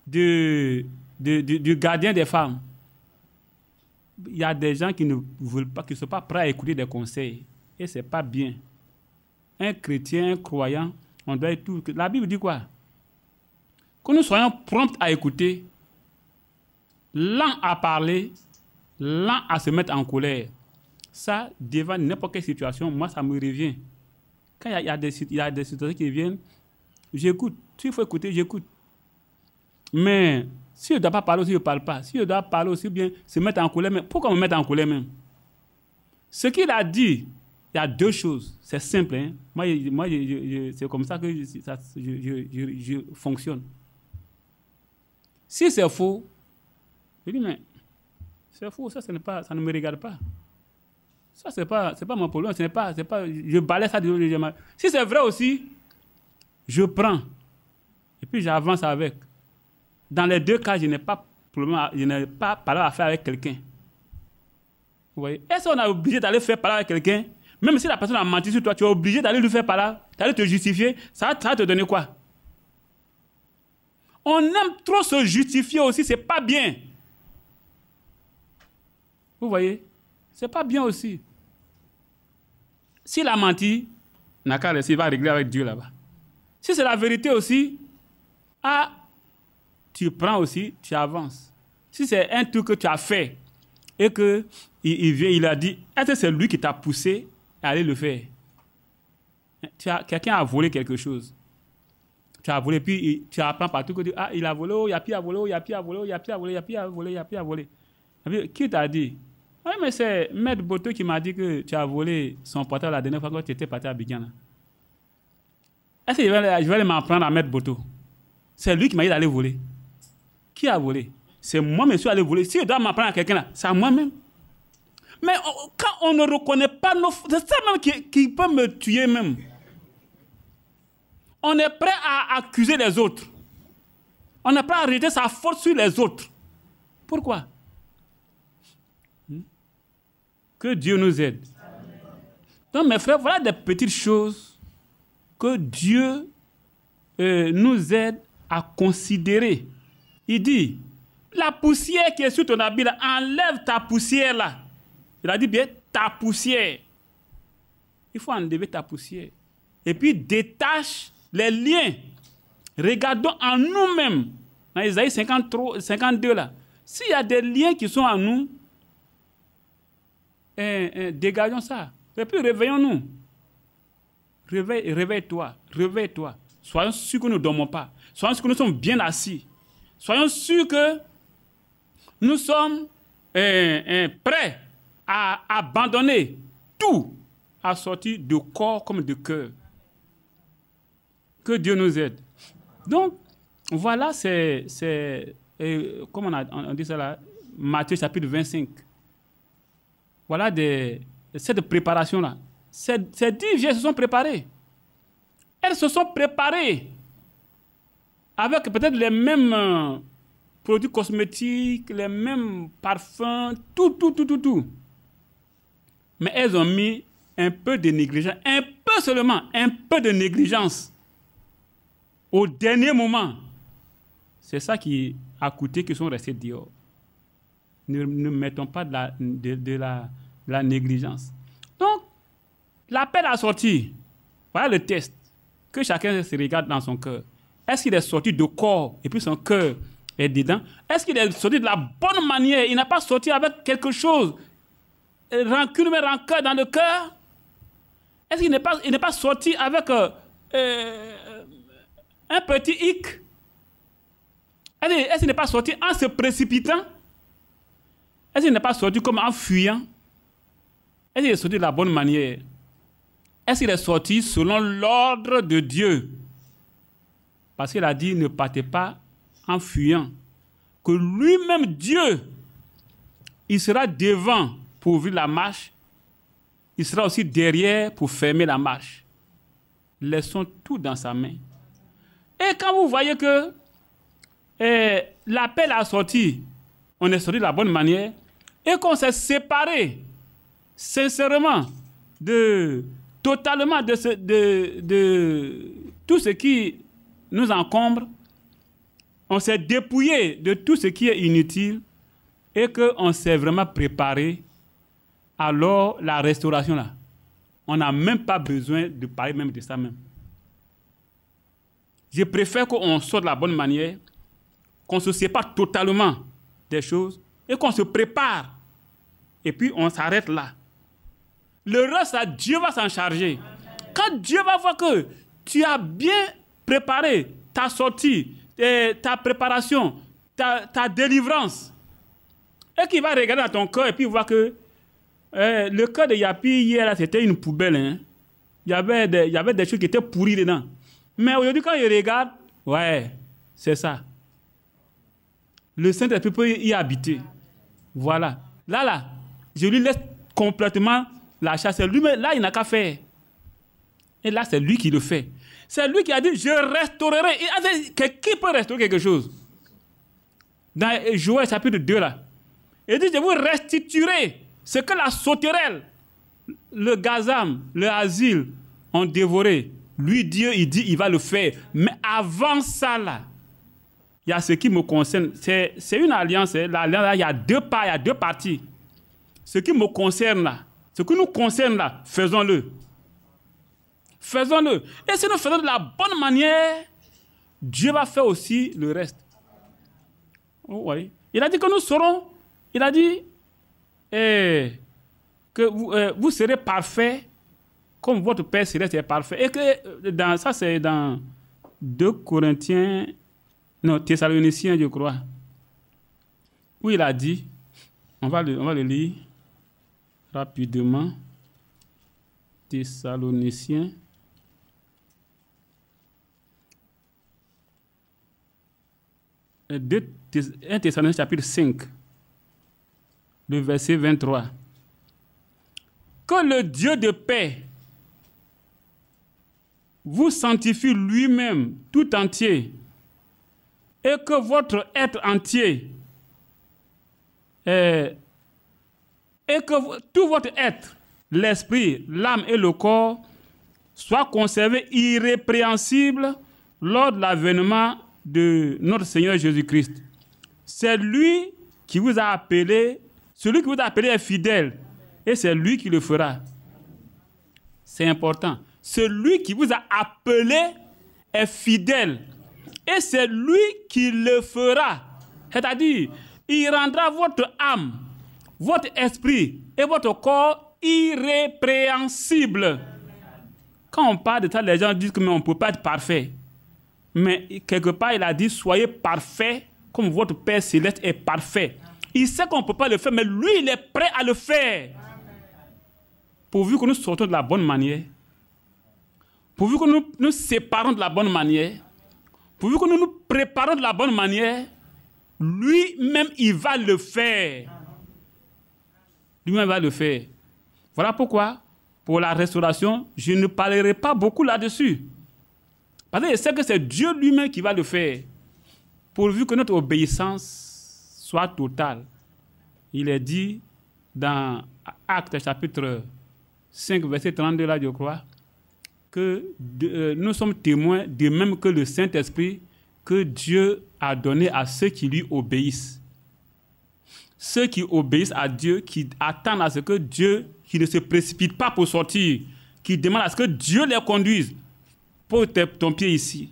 du gardien des femmes. Il y a des gens qui ne veulent pas, qui ne sont pas prêts à écouter des conseils. Et ce n'est pas bien. Un chrétien, un croyant, on doit être tout. La Bible dit quoi? Que nous soyons prompts à écouter, lents à parler, lents à se mettre en colère. Ça, devant n'importe quelle situation, moi, ça me revient. Quand il y a des situations qui viennent, j'écoute. S'il faut écouter, j'écoute. Mais si je ne dois pas parler aussi, je ne parle pas. Si je dois parler aussi bien, se mettre en colère, mais pourquoi me mettre en colère même? Ce qu'il a dit, il y a deux choses. C'est simple. Hein? Moi c'est comme ça que je fonctionne. Si c'est faux, je dis, mais c'est faux, ça ne me regarde pas. Ça, c'est pas mon problème. Je balaye ça. Si c'est vrai aussi, je prends. Et puis j'avance avec. Dans les deux cas, je n'ai pas parlé à faire avec quelqu'un. Vous voyez? Est-ce qu'on est obligé d'aller faire parler avec quelqu'un? Même si la personne a menti sur toi, tu es obligé d'aller lui faire parler, d'aller te justifier. Ça va te donner quoi? On aime trop se justifier aussi, c'est pas bien. Vous voyez? C'est pas bien aussi. S'il a menti, n'a qu'à laisser, il va régler avec Dieu là-bas. Si c'est la vérité aussi, tu prends aussi, tu avances. Si c'est un truc que tu as fait et que il vient, il a dit, est-ce que c'est lui qui t'a poussé à aller le faire? Quelqu'un a volé quelque chose. Tu as volé, puis tu apprends partout que il a volé, il y a plus à voler, il y a plus à voler, il y a plus à voler, il y a plus à voler, il y a plus à voler. Qui t'a dit? Oui, mais c'est Maître Boto qui m'a dit que tu as volé son portable la dernière fois que tu étais parti à Abidjan. Est-ce que je vais aller m'en prendre à Maître Boto? C'est lui qui m'a dit d'aller voler. Qui a volé? C'est moi, monsieur, aller voler. Si je dois m'en prendre à quelqu'un là, c'est à moi-même. Mais quand on ne reconnaît pas nos... C'est ça même qui peut me tuer même. On est prêt à accuser les autres. On est prêt à rejeter sa faute sur les autres. Pourquoi? Que Dieu nous aide. Donc, mes frères, voilà des petites choses que Dieu nous aide à considérer. Il dit, la poussière qui est sur ton habit, là, enlève ta poussière là. Il a dit bien, ta poussière. Il faut enlever ta poussière. Et puis, détache les liens. Regardons en nous-mêmes. Dans Isaïe 52 là. S'il y a des liens qui sont en nous, dégageons ça. Et puis réveillons-nous. Réveille-toi. Réveille-toi. Soyons sûrs que nous ne dormons pas. Soyons sûrs que nous sommes bien assis. Soyons sûrs que nous sommes prêts à abandonner tout à sortir de corps comme de cœur. Que Dieu nous aide. Donc, voilà, comment on dit ça là, Matthieu chapitre 25. Voilà cette préparation-là. ces 10 vierges se sont préparées. Elles se sont préparées avec peut-être les mêmes produits cosmétiques, les mêmes parfums, tout. Mais elles ont mis un peu de négligence, un peu seulement, un peu de négligence au dernier moment. C'est ça qui a coûté qu'ils sont restés dehors. Ne mettons pas de la négligence. Donc, l'appel à sortir, voilà le test. Que chacun se regarde dans son cœur. Est-ce qu'il est sorti de corps et puis son cœur est dedans? Est-ce qu'il est sorti de la bonne manière? Il n'a pas sorti avec quelque chose, rancune, mais rancœur dans le cœur? Est-ce qu'il n'est pas sorti avec un petit hic? Est-ce qu'il n'est pas sorti en se précipitant? Est-ce qu'il n'est pas sorti comme en fuyant? Est-ce qu'il est sorti de la bonne manière? Est-ce qu'il est sorti selon l'ordre de Dieu? Parce qu'il a dit, ne partez pas en fuyant. Que lui-même, Dieu, il sera devant pour ouvrir la marche. Il sera aussi derrière pour fermer la marche. Laissons tout dans sa main. Et quand vous voyez que l'appel a sorti, on est sorti de la bonne manière, et qu'on s'est séparé sincèrement totalement de tout ce qui nous encombre, on s'est dépouillé de tout ce qui est inutile et qu'on s'est vraiment préparé, alors la restauration là, on n'a même pas besoin de parler même de ça même. Je préfère qu'on sorte de la bonne manière, qu'on se sépare totalement des choses et qu'on se prépare. Et puis on s'arrête là. Le reste, là, Dieu va s'en charger. Quand Dieu va voir que tu as bien préparé ta sortie, ta préparation, ta délivrance, et qu'il va regarder dans ton cœur et puis voir que le cœur de Yapi, hier, c'était une poubelle. Hein. Il y avait des choses qui étaient pourries dedans. Mais aujourd'hui, quand il regarde, ouais, c'est ça. Le Saint-Esprit peut y habiter. Voilà. Là, je lui laisse complètement la chasse. Lui, mais là, il n'a qu'à faire. Et là, c'est lui qui le fait. C'est lui qui a dit, je restaurerai. Qui peut restaurer quelque chose? Dans Joël chapitre 2, là. Il dit, je vous restituerai ce que la sauterelle, le gazam, le asile ont dévoré. Lui, Dieu, il dit, il va le faire. Mais avant ça, là, il y a ce qui me concerne. C'est une alliance. L'alliance, là, il y a deux parts, il y a deux parties. Ce qui me concerne, là, ce qui nous concerne, là, faisons-le. Faisons-le. Et si nous faisons de la bonne manière, Dieu va faire aussi le reste. Oh, oui. Il a dit que nous serons, il a dit que vous serez parfaits comme votre Père céleste est parfait. Et que ça, c'est dans 2 Corinthiens, non, Thessaloniciens, je crois, où il a dit, on va le lire rapidement, Thessaloniciens. 1 Thessaloniciens chapitre 5, le verset 23. Que le Dieu de paix vous sanctifie lui-même tout entier et que votre être entier et que tout votre être, l'esprit, l'âme et le corps soient conservés irrépréhensibles lors de l'avènement de notre Seigneur Jésus-Christ. C'est lui qui vous a appelé, celui qui vous a appelé est fidèle et c'est lui qui le fera. C'est important. Celui qui vous a appelé est fidèle et c'est lui qui le fera. C'est-à-dire, il rendra votre âme, votre esprit et votre corps irrépréhensibles. Quand on parle de ça, les gens disent que mais on ne peut pas être parfait. Mais quelque part, il a dit, soyez parfaits comme votre Père céleste est parfait. Il sait qu'on ne peut pas le faire, mais lui, il est prêt à le faire. Pourvu que nous sortons de la bonne manière, pourvu que nous nous séparons de la bonne manière, pourvu que nous nous préparons de la bonne manière, lui-même, il va le faire. Lui-même va le faire. Voilà pourquoi pour la restauration, je ne parlerai pas beaucoup là-dessus. Parce que je sais que c'est Dieu lui-même qui va le faire, pourvu que notre obéissance soit totale. Il est dit dans Actes chapitre 5, verset 32, là, je crois, que nous sommes témoins de même que le Saint-Esprit que Dieu a donné à ceux qui lui obéissent. Ceux qui obéissent à Dieu, qui attendent à ce que Dieu, qui ne se précipite pas pour sortir, qui demandent à ce que Dieu les conduise. Pose ton pied ici,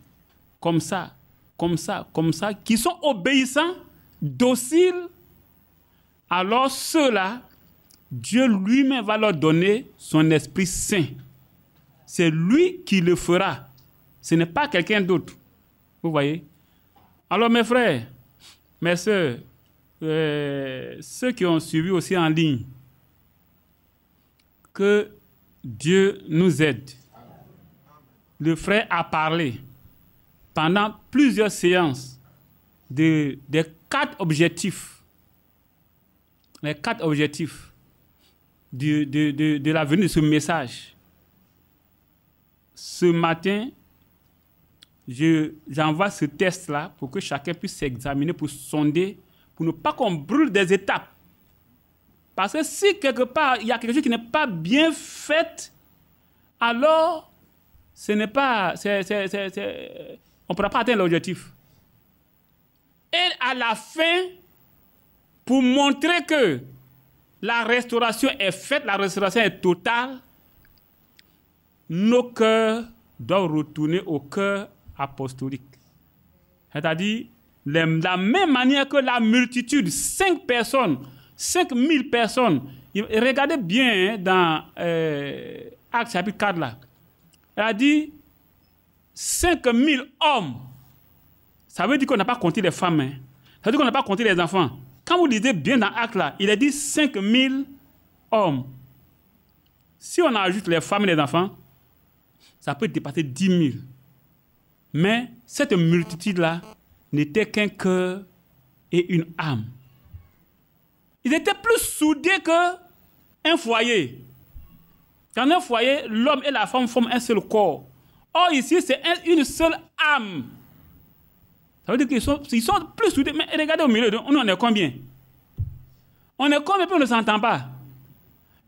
comme ça, comme ça, comme ça, qui sont obéissants, dociles. Alors ceux-là, Dieu lui-même va leur donner son Esprit Saint. C'est lui qui le fera. Ce n'est pas quelqu'un d'autre. Vous voyez? Alors mes frères, mes sœurs, ceux qui ont suivi aussi en ligne, que Dieu nous aide. Le frère a parlé pendant plusieurs séances des 4 objectifs. Les 4 objectifs de la venue de ce message. Ce matin, j'envoie ce test-là pour que chacun puisse s'examiner, pour sonder, pour ne pas qu'on brûle des étapes. Parce que si quelque part, il y a quelque chose qui n'est pas bien fait, alors ce n'est pas, on ne pourra pas atteindre l'objectif. Et à la fin, pour montrer que la restauration est faite, la restauration est totale, nos cœurs doivent retourner au cœur apostolique. C'est-à-dire, la même manière que la multitude, 5 personnes, 5000 personnes, regardez bien dans Actes chapitre 4 là, elle a dit 5000 hommes. Ça veut dire qu'on n'a pas compté les femmes. Hein. Ça veut dire qu'on n'a pas compté les enfants. Quand vous lisez bien dans Actes là, il a dit 5000 hommes. Si on ajoute les femmes et les enfants, ça peut dépasser 10 000. Mais cette multitude-là n'était qu'un cœur et une âme. Ils étaient plus soudés qu'un foyer. Dans un foyer, l'homme et la femme forment un seul corps. Or, ici, c'est une seule âme. Ça veut dire qu'ils sont plus soudés. Mais regardez au milieu, nous, on est combien? On est combien, puis on ne s'entend pas.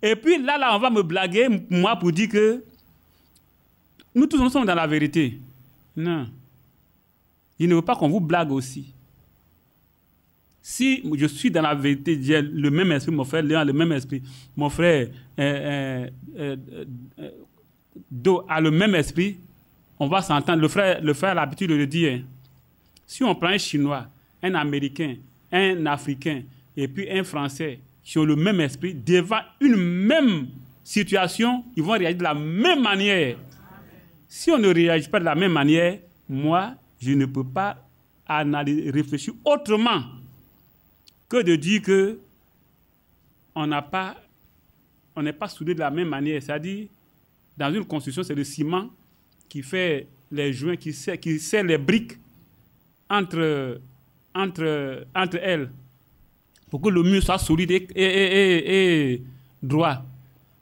Et puis là, on va me blaguer, moi, pour dire que nous tous, nous sommes dans la vérité. Non. Il ne veut pas qu'on vous blague aussi. Si je suis dans la vérité, j'ai le même esprit, mon frère Léon a le même esprit, mon frère Do a le même esprit, on va s'entendre. Le frère a l'habitude de le dire. Si on prend un Chinois, un Américain, un Africain, et puis un Français, qui ont le même esprit, devant une même situation, ils vont réagir de la même manière. Si on ne réagit pas de la même manière, moi, je ne peux pas réfléchir autrement que de dire que on n'est pas soudés de la même manière. C'est-à-dire, dans une construction, c'est le ciment qui fait les joints, qui serre les briques entre elles pour que le mur soit solide et droit.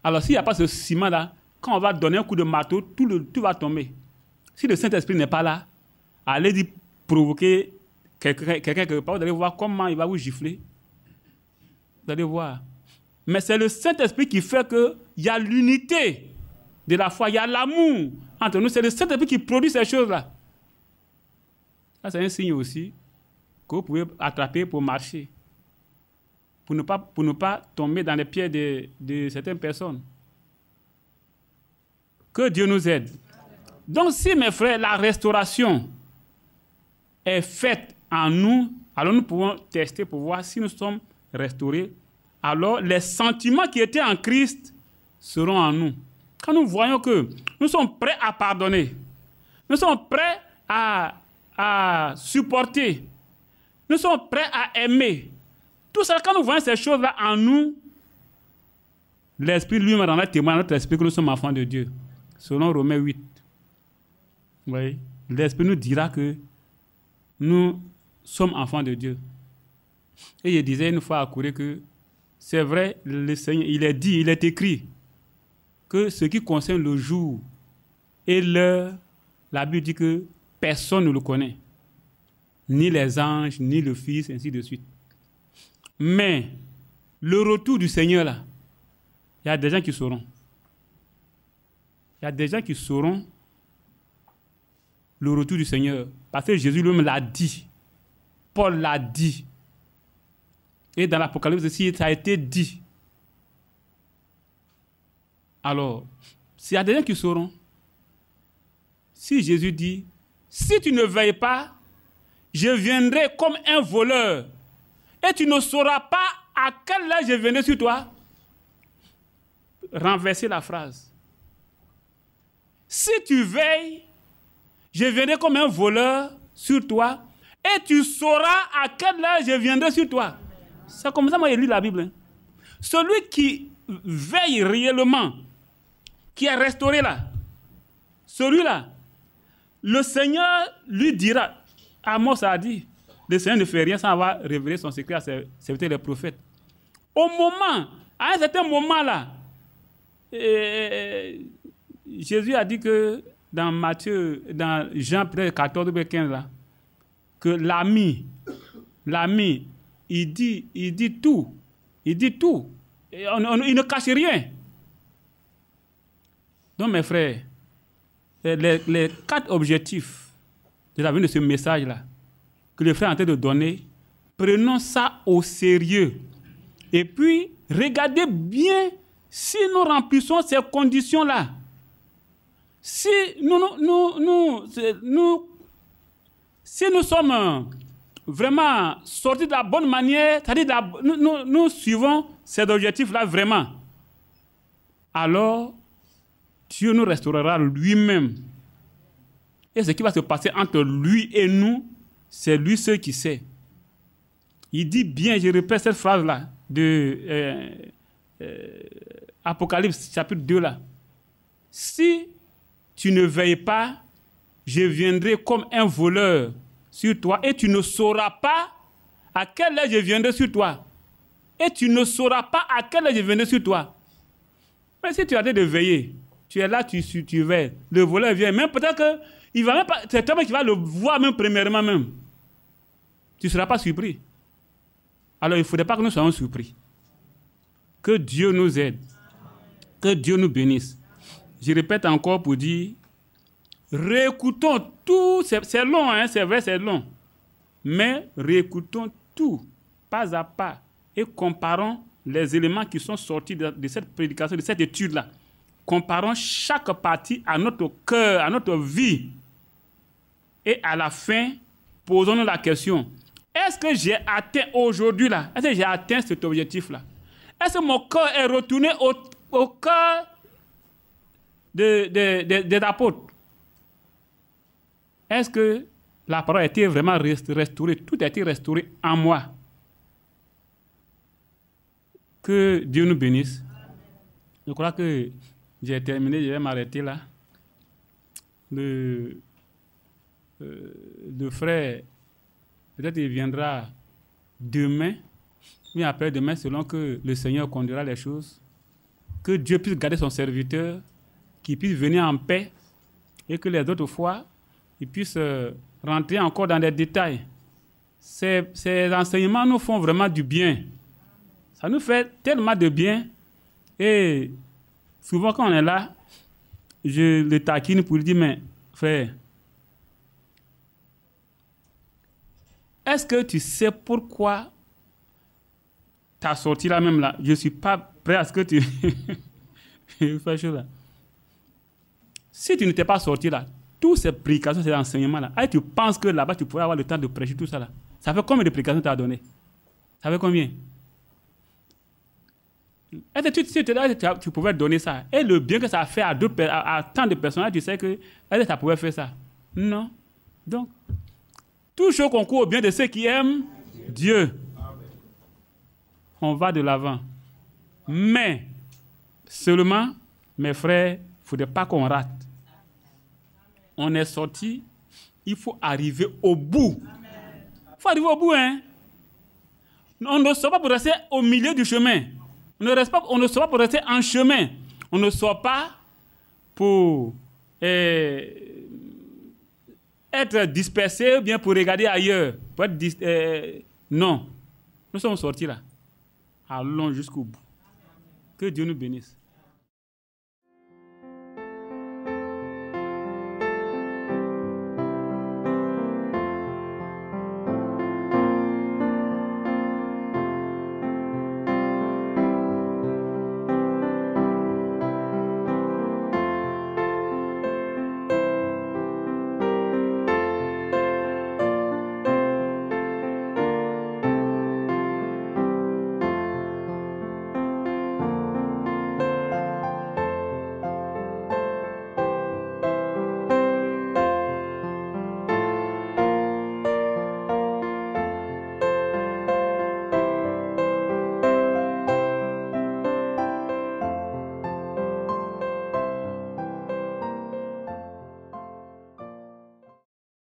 Alors, s'il n'y a pas ce ciment-là, quand on va donner un coup de marteau, tout va tomber. Si le Saint-Esprit n'est pas là, allez provoquer quelqu'un quelque part, vous allez voir comment il va vous gifler. Vous allez voir. Mais c'est le Saint-Esprit qui fait qu'il y a l'unité de la foi, il y a l'amour entre nous. C'est le Saint-Esprit qui produit ces choses-là. Ça, c'est un signe aussi que vous pouvez attraper pour marcher. Pour ne pas tomber dans les pieds de certaines personnes. Que Dieu nous aide. Donc, si, mes frères, la restauration est faite en nous, alors nous pouvons tester pour voir si nous sommes restaurés. Alors, les sentiments qui étaient en Christ seront en nous. Quand nous voyons que nous sommes prêts à pardonner, nous sommes prêts à supporter, nous sommes prêts à aimer, tout ça, quand nous voyons ces choses-là en nous, l'Esprit lui-même rendra témoin à notre esprit que nous sommes enfants de Dieu. Selon Romains 8. Vous voyez, l'Esprit nous dira que nous sommes enfants de Dieu. Et je disais une fois à Kouré que c'est vrai, le Seigneur, il est écrit que ce qui concerne le jour et l'heure, la Bible dit que personne ne le connaît. Ni les anges, ni le Fils, ainsi de suite. Mais le retour du Seigneur, là, il y a des gens qui sauront. Il y a des gens qui sauront le retour du Seigneur. Parce que Jésus lui-même l'a dit. Paul l'a dit. Et dans l'Apocalypse aussi, ça a été dit. Alors, s'il y a des gens qui sauront, si Jésus dit, si tu ne veilles pas, je viendrai comme un voleur, et tu ne sauras pas à quelle heure je viendrai sur toi. Renverser la phrase. Si tu veilles, je viendrai comme un voleur sur toi, et tu sauras à quelle heure je viendrai sur toi. C'est comme ça, moi, je lis la Bible. Celui qui veille réellement, qui est restauré là, celui-là, le Seigneur lui dira, Amos a dit, le Seigneur ne fait rien sans avoir révélé son secret à ses serviteurs les prophètes. Au moment, à un certain moment là, Jésus a dit que dans Matthieu, dans Jean peut-être 14 ou 15 là, que l'ami, il dit tout. Il dit tout. Et il ne cache rien. Donc mes frères, les 4 objectifs de la venue de ce message-là, que le frère est en train de donner, prenons ça au sérieux. Et puis, regardez bien si nous remplissons ces conditions-là. Si si nous sommes vraiment sortis de la bonne manière, c'est-à-dire nous suivons ces objectifs-là vraiment, alors Dieu nous restaurera lui-même. Et ce qui va se passer entre lui et nous, c'est lui seul qui sait. Il dit bien, je répète cette phrase-là, de Apocalypse, chapitre 2, là. Si tu ne veilles pas, je viendrai comme un voleur sur toi, et tu ne sauras pas à quelle heure je viendrai sur toi. Et tu ne sauras pas à quelle heure je viendrai sur toi. Mais si tu as de veiller, tu es là, tu veilles, le voleur vient, même peut-être que il va même pas, c'est toi qui vas le voir même premièrement même. Tu ne seras pas surpris. Alors il ne faudrait pas que nous soyons surpris. Que Dieu nous aide. Que Dieu nous bénisse. Je répète encore pour dire, réécoutons tout, c'est long, hein, c'est vrai, c'est long. Mais réécoutons tout, pas à pas, et comparons les éléments qui sont sortis de cette prédication, de cette étude-là. Comparons chaque partie à notre cœur, à notre vie. Et à la fin, posons-nous la question, est-ce que j'ai atteint aujourd'hui là? Est-ce que j'ai atteint cet objectif-là? Est-ce que mon cœur est retourné au cœur des apôtres? Est-ce que la parole a été vraiment restaurée? Tout a été restauré en moi. Que Dieu nous bénisse. Je crois que j'ai terminé, je vais m'arrêter là. Le frère, peut-être il viendra demain, mais après-demain, selon que le Seigneur conduira les choses. Que Dieu puisse garder son serviteur, qu'il puisse venir en paix, et que les autres fois, il puisse rentrer encore dans les détails. Ces enseignements nous font vraiment du bien. Ça nous fait tellement de bien. Et souvent quand on est là, je le taquine pour lui dire, mais frère, est-ce que tu sais pourquoi tu as sorti là même là? Je ne suis pas prêt à ce que tu fais chose là. Si tu n'étais pas sorti là, toutes ces prédications, ces enseignements là, tu penses que là-bas tu pourrais avoir le temps de prêcher tout ça là? Ça fait combien de prédications tu as donné? Ça fait combien? Est-ce que tu pouvais donner ça? Et le bien que ça a fait à tant de personnes, tu sais que est-ce que ça pouvait faire ça? Non. Donc, toujours concourt au bien de ceux qui aiment Dieu. On va de l'avant. Mais, seulement, mes frères, il ne faudrait pas qu'on rate. On est sorti, il faut arriver au bout. Il faut arriver au bout, hein. On ne sort pas pour rester au milieu du chemin. On ne sort pas pour rester en chemin. On ne sort pas pour être dispersé ou bien pour regarder ailleurs. Pour être non. Nous sommes sortis là. Allons jusqu'au bout. Que Dieu nous bénisse.